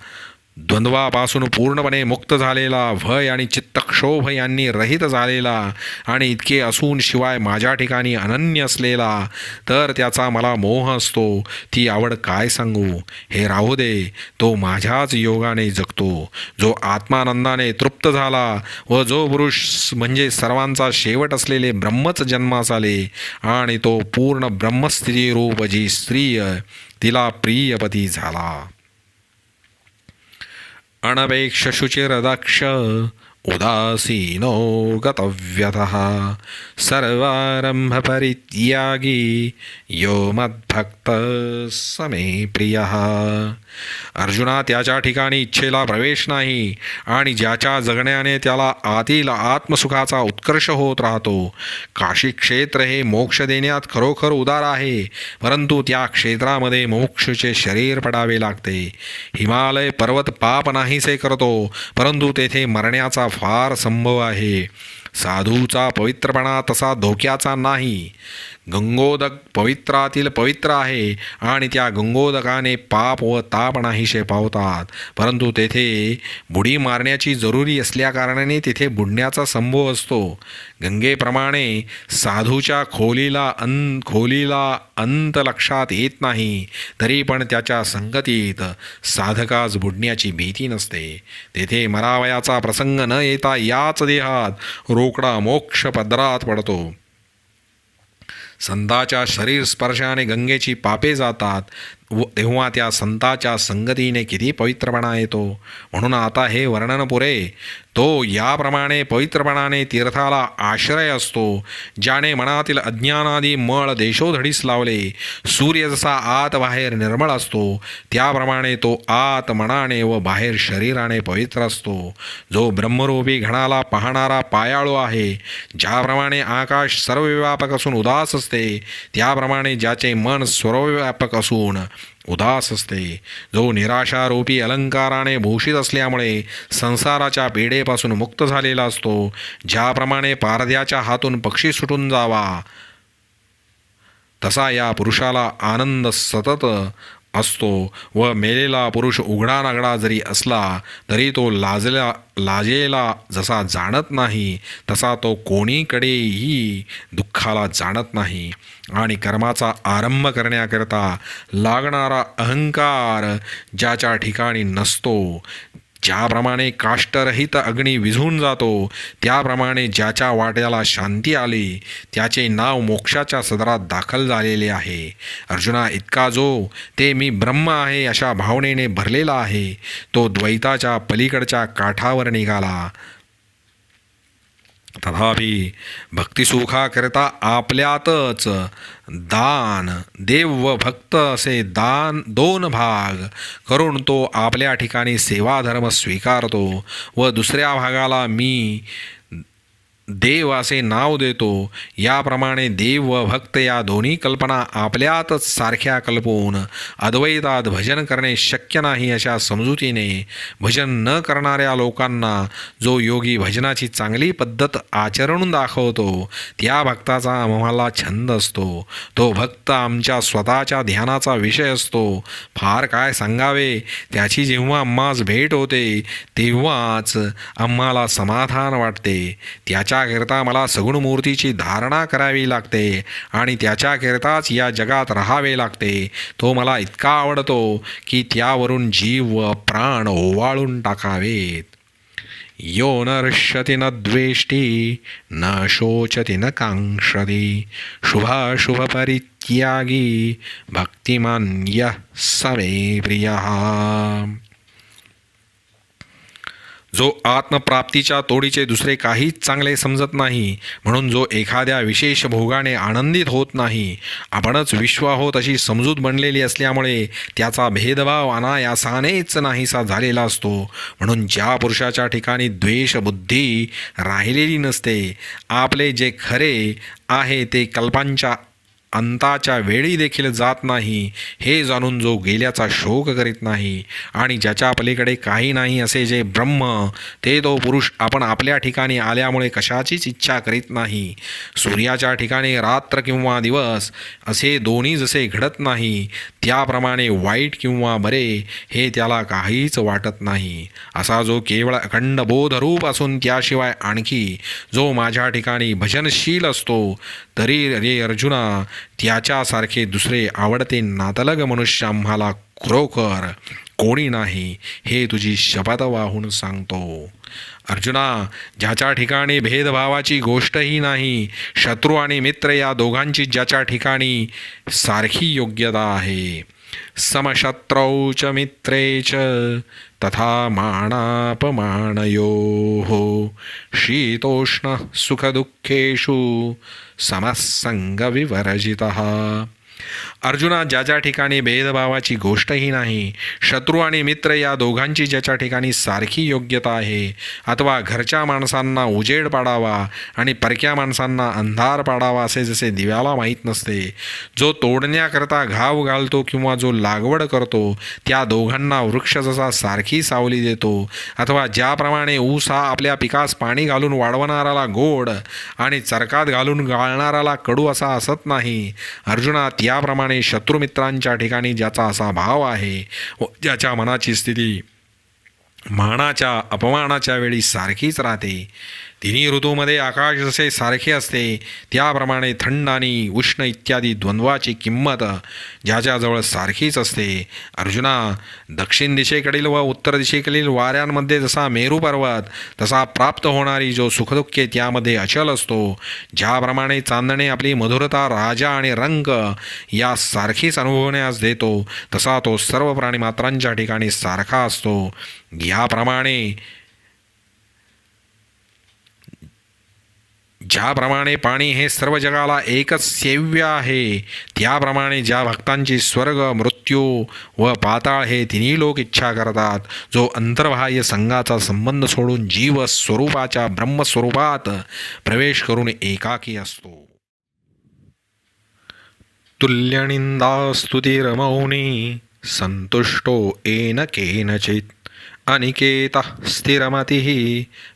द्वंद्वापासून पूर्णपणे मुक्त झालेला, भय आणि चित्तक्षोभ यांनी रहित झालेला आणि इतके असून शिवाय माझ्या ठिकाणी अनन्य असलेला तर त्याचा मला मोह असतो, ती आवड काय सांगू. हे राहू दे, तो माझ्याच योगाने जगतो. जो आत्मानंदाने तृप्त झाला व जो पुरुष म्हणजे सर्वांचा शेवट असलेले ब्रह्मच जन्मास आले आणि तो पूर्ण ब्रह्मस्थिती रूप जी स्त्री तिला प्रियपती झाला. अनपेक्ष शुचिरदक्ष उदासीनो गतव्यतः सर्वारंभ परित्यागी यो मद्भक्त स मे प्रियः. अर्जुना, त्याच्या ठिकाणी इच्छेला प्रवेश नाही आणि ज्याच्या जगण्याने त्याला आतील आत्मसुखाचा उत्कर्ष होत राहतो. काशी क्षेत्र हे मोक्ष देण्यात खरोखर उदार आहे, परंतु त्या क्षेत्रामध्ये मोक्षचे शरीर पडावे लागते. हिमालय पर्वत पाप नाहीसे करतो, परंतु तेथे मरण्याचा फार संभव आहे. साधूचा पवित्रपणा तसा धोक्याचा नाही. गंगोदक पवित्रातील पवित्र आहे आणि त्या गंगोदकाने पाप व ताप नाहीसे पावतात. परंतु तेथे बुडी मारण्याची जरुरी असल्याकारणाने तेथे बुडण्याचा संभव असतो. गंगेप्रमाणे साधूच्या खोलीला अंत लक्षात येत नाही, तरी पण त्याच्या संगतीत साधकास बुडण्याची भीती नसते. तेथे मरावयाचा प्रसंग न येता याच देहात रोकडा मोक्ष पदरात पडतो. संताच्या शरीर स्पर्शाने गंगेची पापे जातात तेव्हा त्या संताच्या संगतीने किती पवित्रपणा येतो. म्हणून आता हे वर्णन पुरे. तो याप्रमाणे पवित्रपणाने तीर्थाला आश्रय असतो, ज्याने मनातील अज्ञानादी मळ देशोधडीस लावले. सूर्य जसा आत बाहेर निर्मळ असतो, त्याप्रमाणे तो आत मनाने व बाहेर शरीराने पवित्र असतो. जो ब्रह्मरूपी घणाला पाहणारा पायाळू आहे, ज्याप्रमाणे आकाश सर्वव्यापक असून उदास असते, त्याप्रमाणे ज्याचे मन सर्वव्यापक असून उदास असते. जो निराशारूपी अलंकाराने भूषित असल्यामुळे संसाराच्या पीडेपासून मुक्त झालेला असतो, ज्याप्रमाणे पारध्याच्या हातून पक्षी सुटून जावा, तसा या पुरुषाला आनंद सतत असतो. व मेलेला पुरुष उघडा नागडा जरी असला तरी तो लाजेला जसा जाणत नाही, तसा तो कोणीकडेही दुःखाला जाणत नाही. आणि कर्माचा आरंभ करण्याकरता लागणारा अहंकार ज्याच्या ठिकाणी नसतो, ज्याप्रमाणे काष्टरहित अग्नी विझून जातो, त्याप्रमाणे ज्याच्या वाट्याला शांती आली, त्याचे नाव मोक्षाच्या सदरात दाखल झालेले आहे. अर्जुना, इतका जो ते मी ब्रह्म आहे अशा भावनेने भरलेला आहे, तो द्वैताच्या पलीकडच्या काठावर निघाला. तथापि भक्तिसुखाकरता आपल्यातच दान, देव व भक्त असे दोन भाग करून तो आपल्या ठिकाणी सेवाधर्म स्वीकारतो व दुसऱ्या भागाला मी देव असे नाव देतो. याप्रमाणे देव व भक्त या दोन्ही कल्पना आपल्यातच सारख्या कल्पून अद्वैतात भजन करणे शक्य नाही अशा समजुतीने भजन न करणाऱ्या लोकांना जो योगी भजनाची चांगली पद्धत आचरून दाखवतो, त्या भक्ताचा आम्हाला छंद असतो. तो भक्त आमच्या स्वतःच्या ध्यानाचा विषय असतो. फार काय सांगावे, त्याची जेव्हा आम्हास भेट होते तेव्हाच आम्हाला समाधान वाटते. त्याच्याकरता मला सगुण मूर्तीची धारणा करावी लागते आणि त्याच्याकरताच या जगात राहावे लागते. तो मला इतका आवडतो की त्यावरून जीव व प्राण ओवाळून टाकावेत. यो न हृष्यति न द्वेष्टी न शोचति न कांक्षति शुभाशुभ परित्यागी भक्तिमान् यः स मे प्रियः. जो आत्मप्राप्तीच्या तोडीचे दुसरे काहीच चांगले समजत नाही, म्हणून जो एखाद्या विशेष भोगाने आनंदित होत नाही, आपणच विश्व आहोत अशी समजूत बनलेली असल्यामुळे त्याचा भेदभाव अनायासानेच नाहीसा झालेला असतो. म्हणून ज्या पुरुषाच्या ठिकाणी द्वेष बुद्धी राहिलेली नसते, आपले जे खरे आहे ते कल्पांच्या अंताच्या वेळी देखील जात नाही, हे जाणून जो गेल्याचा शोक करीत नाही आणि ज्याच्या पलीकडे काही नाही असे जे ब्रह्म, ते तो पुरुष आपण आपल्या ठिकाणी आल्यामुळे कशाचीच इच्छा करीत नाही. सूर्याच्या ठिकाणी रात्र किंवा दिवस असे दोन्ही जसे घडत नाही, त्याप्रमाणे वाईट किंवा बरे हे त्याला काहीच वाटत नाही. असा जो केवळ अखंड बोधरूप असून त्याशिवाय आणखी जो माझ्या ठिकाणी भजनशील असतो, तरी रे अर्जुना, त्याच्यासारखे दुसरे आवडते नातलग मनुष्य आम्हाला खरोखर कोणी नाही, हे तुझी शपथ वाहून सांगतो. अर्जुना, ज्याच्या ठिकाणी भेदभावाची गोष्टही नाही, शत्रू आणि मित्र या दोघांची ज्याच्या ठिकाणी सारखी योग्यता आहे, समशत्रौ च मित्रे च तथा मानापमानयोः शीतोष्ण सुखदुःखेषु समसंगविवर्जितः. अर्जुना, ज्याच्या ठिकाणी भेदभावाची गोष्टही नाही, शत्रू आणि मित्र या दोघांची ज्याच्या ठिकाणी सारखी योग्यता आहे, अथवा घरच्या माणसांना उजेड पाडावा आणि परक्या माणसांना अंधार पाडावा असे जसे दिव्याला माहीत नसते, जो तोडण्याकरता घाव घालतो किंवा जो लागवड करतो, त्या दोघांना वृक्ष जसा सारखी सावली देतो, अथवा ज्याप्रमाणे ऊस हा आपल्या पिकास पाणी घालून वाढवणाराला गोड आणि चरकात घालून गाळणाराला कडू असा असत नाही, अर्जुना, त्याप्रमाणे शत्रुमित्रांच्या ठिकाणी ज्याचा असा भाव आहे व ज्याच्या मनाची स्थिती मानाच्या अपमानाच्या वेळी सारखीच राहते, तिन्ही ऋतूमध्ये आकाश जसे सारखे असते, त्याप्रमाणे थंड आणि उष्ण इत्यादी द्वंद्वाची किंमत ज्याच्याजवळ सारखीच असते. अर्जुना, दक्षिण दिशेकडील व उत्तर दिशेकडील वाऱ्यांमध्ये जसा मेरू पर्वत तसा प्राप्त होणारी जो सुखदुःखे त्यामध्ये अचल असतो, ज्याप्रमाणे चांदणे आपली मधुरता, राजा आणि रंग या सारखीच अनुभवण्यास देतो, तसा तो सर्व प्राणीमात्रांच्या ठिकाणी सारखा असतो. ज्याप्रमाणे पाणी हे सर्व जगाला एकच सेव्य आहे, त्याप्रमाणे ज्या भक्तांची स्वर्ग, मृत्यू व पाताळ हे तिन्ही लोक इच्छा करतात, जो अंतर्बाह्य संघाचा संबंध सोडून जीव स्वरूपाच्या ब्रह्मस्वरूपात प्रवेश करून एकाकी असतो. तुल्यनिंदास्तुतिरमौनी संतुष्टो येन केनचित अनिकेतः स्थिरमतिः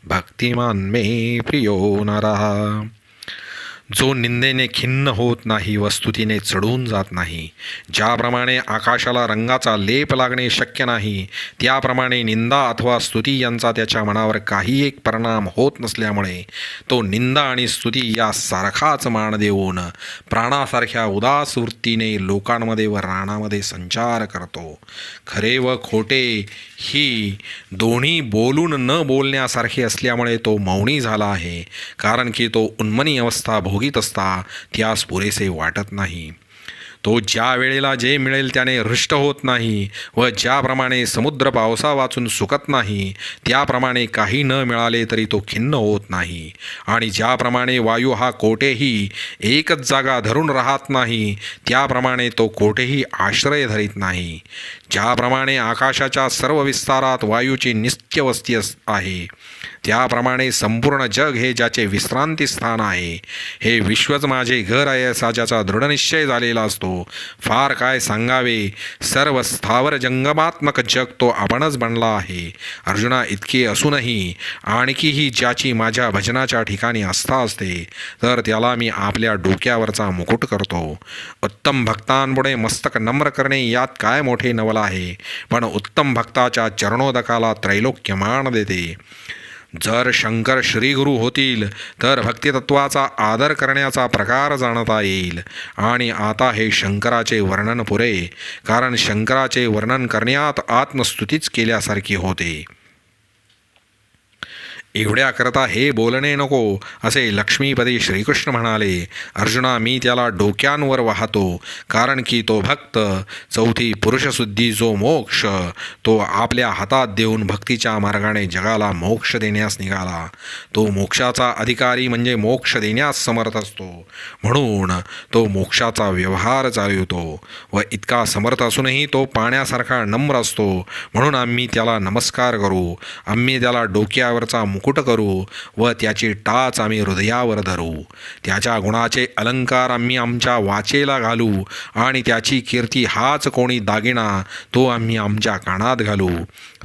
भक्तिमान मे प्रियो नरः. जो निंदेने खिन्न होत नाही व स्तुतीने चढून जात नाही. ज्याप्रमाणे आकाशाला रंगाचा लेप लागणे शक्य नाही, त्याप्रमाणे निंदा अथवा स्तुती यांचा त्याच्या मनावर काही एक परिणाम होत नसल्यामुळे तो निंदा आणि स्तुती या सारखाच मान देऊन प्राणासारख्या उदास वृत्तीने लोकांमध्ये व रानामध्ये संचार करतो. खरे व खोटे ही दोन्ही बोलून न बोलण्यासारखे असल्यामुळे तो मौनी झाला आहे, कारण की तो उन्मनी अवस्था भोगीत असता त्यास पुरेसे वाटत नाही. तो ज्या वेळेला जे मिळेल त्याने हृष्ट होत नाही व ज्याप्रमाणे समुद्र पावसा वाचून सुकत नाही, त्याप्रमाणे काही न मिळाले तरी तो खिन्न होत नाही. आणि ज्याप्रमाणे वायू हा कोठेही एकच जागा धरून राहत नाही, त्याप्रमाणे तो कोठेही आश्रय धरीत नाही. ज्याप्रमाणे आकाशाच्या सर्व विस्तारात वायूची नित्य वस्ती आहे, त्याप्रमाणे संपूर्ण जग हे ज्याचे विश्रांती स्थान आहे, हे विश्वच माझे घर आहे असा ज्याचा दृढनिश्चय झालेला असतो. फार काय सांगावे, सर्व स्थावर जंगमात्मक जग तो आपणच बनला आहे. अर्जुना, इतके असूनही आणखीही ज्याची माझ्या भजनाच्या ठिकाणी आस्था असते, तर त्याला मी आपल्या डोक्यावरचा मुकुट करतो. उत्तम भक्तांपुढे मस्तक नम्र करणे यात काय मोठे नवल आहे, पण उत्तम भक्ताच्या चरणोदकाला त्रैलोक्य मान देते. जर शंकर श्रीगुरू होतील तर भक्तितत्वाचा आदर करण्याचा प्रकार जाणता येईल. आणि आता हे शंकराचे वर्णन पुरे, कारण शंकराचे वर्णन करण्यात आत्मस्तुतीच केल्यासारखी होते. एवढ्याकरता हे बोलणे नको असे लक्ष्मीपदी श्रीकृष्ण म्हणाले. अर्जुना, मी त्याला डोक्यांवर वाहतो, कारण की तो भक्त चौथी पुरुषशुद्धी जो मोक्ष तो आपल्या हातात देऊन भक्तीच्या मार्गाने जगाला मोक्ष देण्यास निघाला. तो मोक्षाचा अधिकारी म्हणजे मोक्ष देण्यास समर्थ असतो, म्हणून तो मोक्षाचा व्यवहार चालवतो. व इतका समर्थ असूनही तो पाण्यासारखा नम्र असतो, म्हणून आम्ही त्याला नमस्कार करू. आम्ही त्याला डोक्यावरचा मुकुट करू व त्याची टाच आम्ही हृदयावर धरू. त्याच्या गुणाचे अलंकार आम्ही आमच्या वाचेला घालू आणि त्याची कीर्ती हाच कोणी दागिना तो आम्ही आमच्या कानात घालू.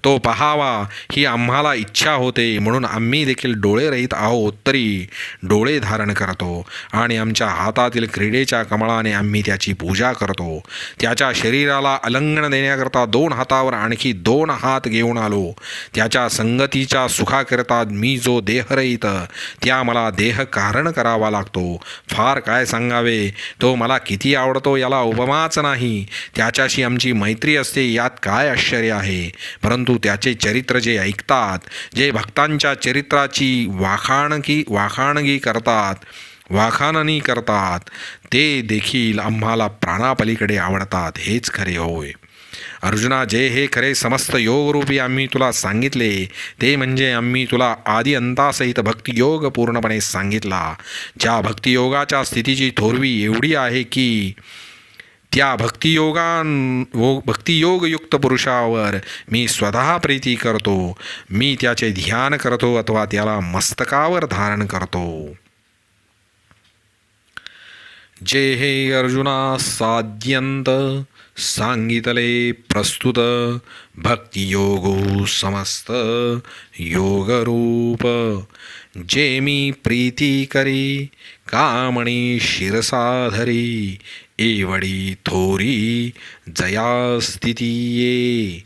तो पहावा ही आम्हाला इच्छा होते, म्हणून आम्ही देखील डोळे रहित आहोत तरी डोळे धारण करतो. आणि आमच्या हातातील क्रीडेच्या कमळाने आम्ही त्याची पूजा करतो. त्याच्या शरीराला अलंघन देण्याकरता 2 हातावर आणखी 2 हात घेऊन आलो. त्याच्या संगतीच्या सुखाकरता मी जो देहरहित त्या मला देह कारण करावा लागतो. फार काय सांगावे, तो मला किती आवडतो याला उपमाच नाही. त्याच्याशी आमची मैत्री असते यात काय आश्चर्य आहे. परंतु त्याचे चरित्र जे ऐकतात, जे भक्तांच्या चरित्राची वाखाणगी करतात, ते देखील आम्हाला प्राणापलीकडे आवडतात. हेच खरे होय. अर्जुना, जे हे खरे समस्त योगरूपी आम्ही तुला सांगितले, ते म्हणजे आम्ही तुला आदि अंतासहित भक्तियोग पूर्णपणे सांगितला. ज्या भक्तियोगाच्या स्थितीची थोरवी एवढी आहे की त्या भक्तियोगयुक्त पुरुषावर मी स्वतः प्रीती करतो. मी त्याचे ध्यान करतो अथवा त्याला मस्तकावर धारण करतो. जे हे अर्जुना साध्यंत सांगितले प्रस्तुत भक्तियोगो समस्त योगरूप. जे मी प्रीती करी कामणी शिरसाधरी एवढी थोरी जया स्थिती ये.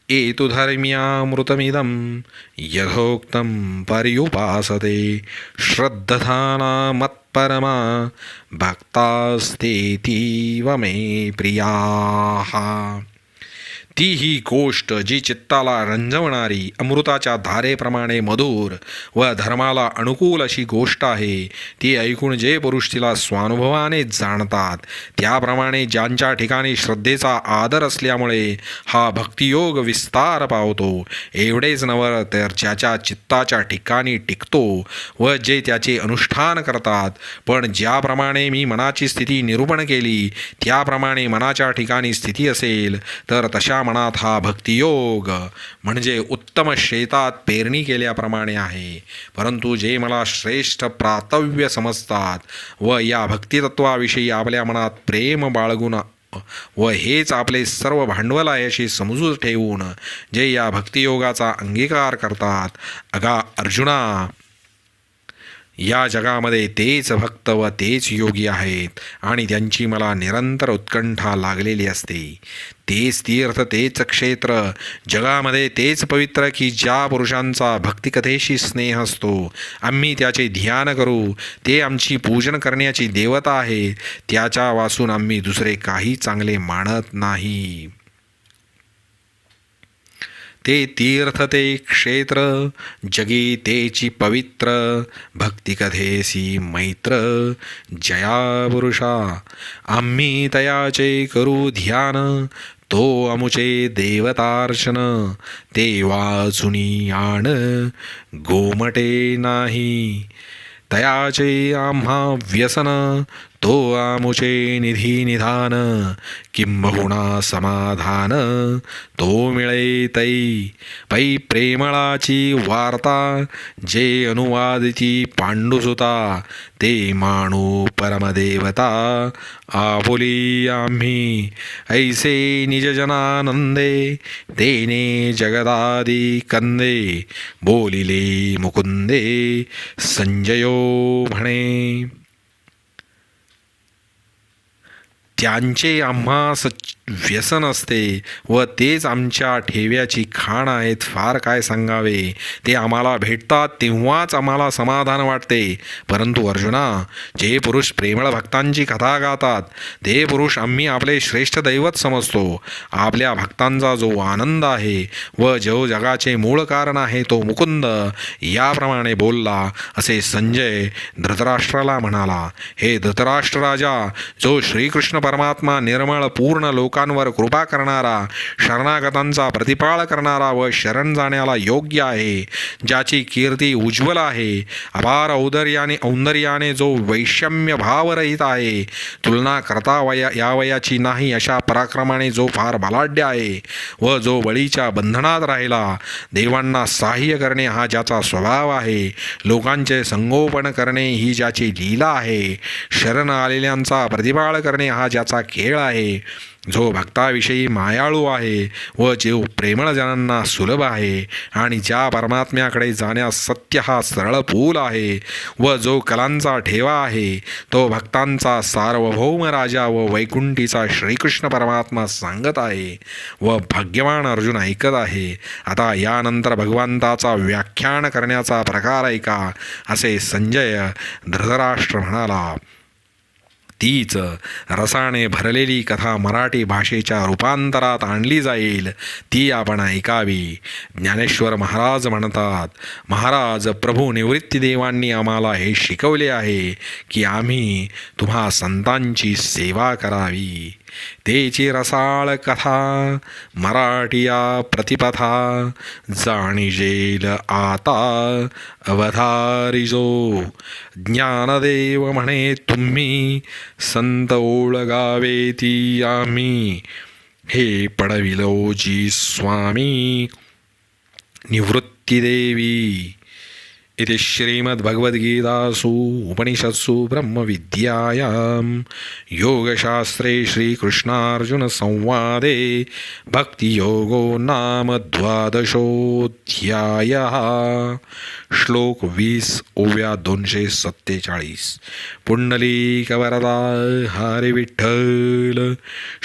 एतु धर्म्यामृतमिदं यथोक्तं पर्युपासते श्रद्धाना मत्परमा भक्तास्तेतीव मे प्रियाः. ती ही गोष्ट जी चित्ताला रंजवणारी अमृताच्या धारेप्रमाणे मधुर व धर्माला अनुकूल अशी गोष्ट आहे. ती ऐकून जे पुरुष तिला स्वानुभवाने जाणतात त्याप्रमाणे ज्यांच्या ठिकाणी श्रद्धेचा आदर असल्यामुळे हा भक्तियोग विस्तार पावतो. एवढेच नव्हे तर ज्याच्या चित्ताच्या ठिकाणी टिकतो व जे त्याचे अनुष्ठान करतात. पण ज्याप्रमाणे मी मनाची स्थिती निरूपण केली त्याप्रमाणे मनाच्या ठिकाणी स्थिती असेल तर तशा मनात हा भक्तियोग म्हणजे उत्तम शेतात पेरणी केल्याप्रमाणे आहे. परंतु जे मला श्रेष्ठ प्रातव्य समजतात व या भक्तितत्वाविषयी आपल्या मनात प्रेम बाळगून व हेच आपले सर्व भांडवल आहे अशी समजूत ठेवून जे या भक्तियोगाचा अंगीकार करतात. अगा अर्जुना, या जगामध्ये तेच भक्त व तेच योगी आहेत आणि त्यांची मला निरंतर उत्कंठा लागलेली असते. तेच तीर्थ तेच क्षेत्र जगामध्ये तेच पवित्र की ज्या पुरुषांचा भक्तिकथेशी स्नेह असतो. आम्ही त्याचे ध्यान करू. ते आमची पूजन करण्याची देवता आहे. त्याच्या वाचून आम्ही दुसरे काही चांगले मानत नाही. ते तीर्थ ते क्षेत्र जगी तेची पवित्र भक्तिकथेसी मैत्र जया पुरुषा. आम्ही तयाचे करू ध्यान तो अमुचे देवतार्चन. ते वाचुनी आण गोमटे नाही तयाचे आम्हा व्यसन. तो आमुचे निधी निधान किंबहुना समाधान तो मिळे तै. पै प्रेमळाची वार्ता जे अनुवादिती पांडुसुता. ते माणू परमदेवता आपुली आम्ही. ऐसे निजजनानंदे तेने जगदादी कंदे. बोलिले मुकुंदे संजयो म्हणे. त्यांचे आम्हास व्यसन असते व तेच आमच्या ठेव्याची खाण आहेत. फार काय सांगावे. ते आम्हाला भेटतात तेव्हाच आम्हाला समाधान वाटते. परंतु अर्जुना, जे पुरुष प्रेमळ भक्तांची कथा गातात ते पुरुष आम्ही आपले श्रेष्ठ दैवत समजतो. आपल्या भक्तांचा जो आनंद आहे व जो जगाचे मूळ कारण आहे तो मुकुंद याप्रमाणे बोलला असे संजय धृतराष्ट्राला म्हणाला. हे धृतराष्ट्र राजा, जो श्रीकृष्ण परमात्मा निर्मळ पूर्ण लोकांवर कृपा करणारा, शरणागतांचा प्रतिपाळ करणारा व शरण जाण्याला योग्य आहे, ज्याची कीर्ती उज्ज्वल आहे, अपार औंदर्याने जो वैषम्य भावरहित आहे, तुलना करता यावयाची नाही अशा पराक्रमाने जो फार बलाढ्य आहे व जो बळीच्या बंधनात राहिला, देवांना सहाय्य करणे हा ज्याचा स्वभाव आहे, लोकांचे संगोपन करणे ही ज्याची लीला आहे, शरण आलेल्यांचा प्रतिपाळ करणे हा ज्याचा खेळ आहे, जो भक्ताविषयी मायाळू आहे व जो प्रेमळ जनांना सुलभ आहे आणि ज्या परमात्म्याकडे जाण्यास सत्य हा सरळ पूल आहे व जो कलांचा ठेवा आहे, तो भक्तांचा सार्वभौम राजा व वैकुंठीचा श्रीकृष्ण परमात्मा सांगत आहे व भाग्यवान अर्जुन ऐकत आहे. आता यानंतर भगवंताचा व्याख्यान करण्याचा प्रकार ऐका, असे संजय धृतराष्ट्र म्हणाला. तीच रसाने भरलेली कथा मराठी भाषेच्या रूपांतरात आणली जाईल, ती आपण ऐकावी. ज्ञानेश्वर महाराज म्हणतात, महाराज प्रभू निवृत्तीदेवांनी आम्हाला हे शिकवले आहे की आम्ही तुम्हा संतांची सेवा करावी. तेची रसाळ कथा मराठिया प्रतिपथा जाणीजेल आता अवधारिजो ज्ञानदेव म्हणे तुम्ही संत ओळगावेती आम्ही हे पडविलोजी स्वामी निवृत्तिदेवी इति श्रीमद्भगवद्गीतासु उपनिषत्सु ब्रह्मविद्यायां योगशास्त्रे श्रीकृष्णार्जुनसंवादे भक्तियोगो नाम 12ोऽध्यायः श्लोक 20 ओव्या 247 पुंडलीकवरदा हरि विठ्ठल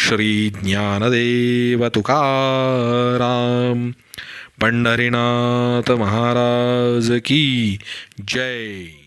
श्री ज्ञानदेव तुकाराम पंढरीनाथ महाराज की जय।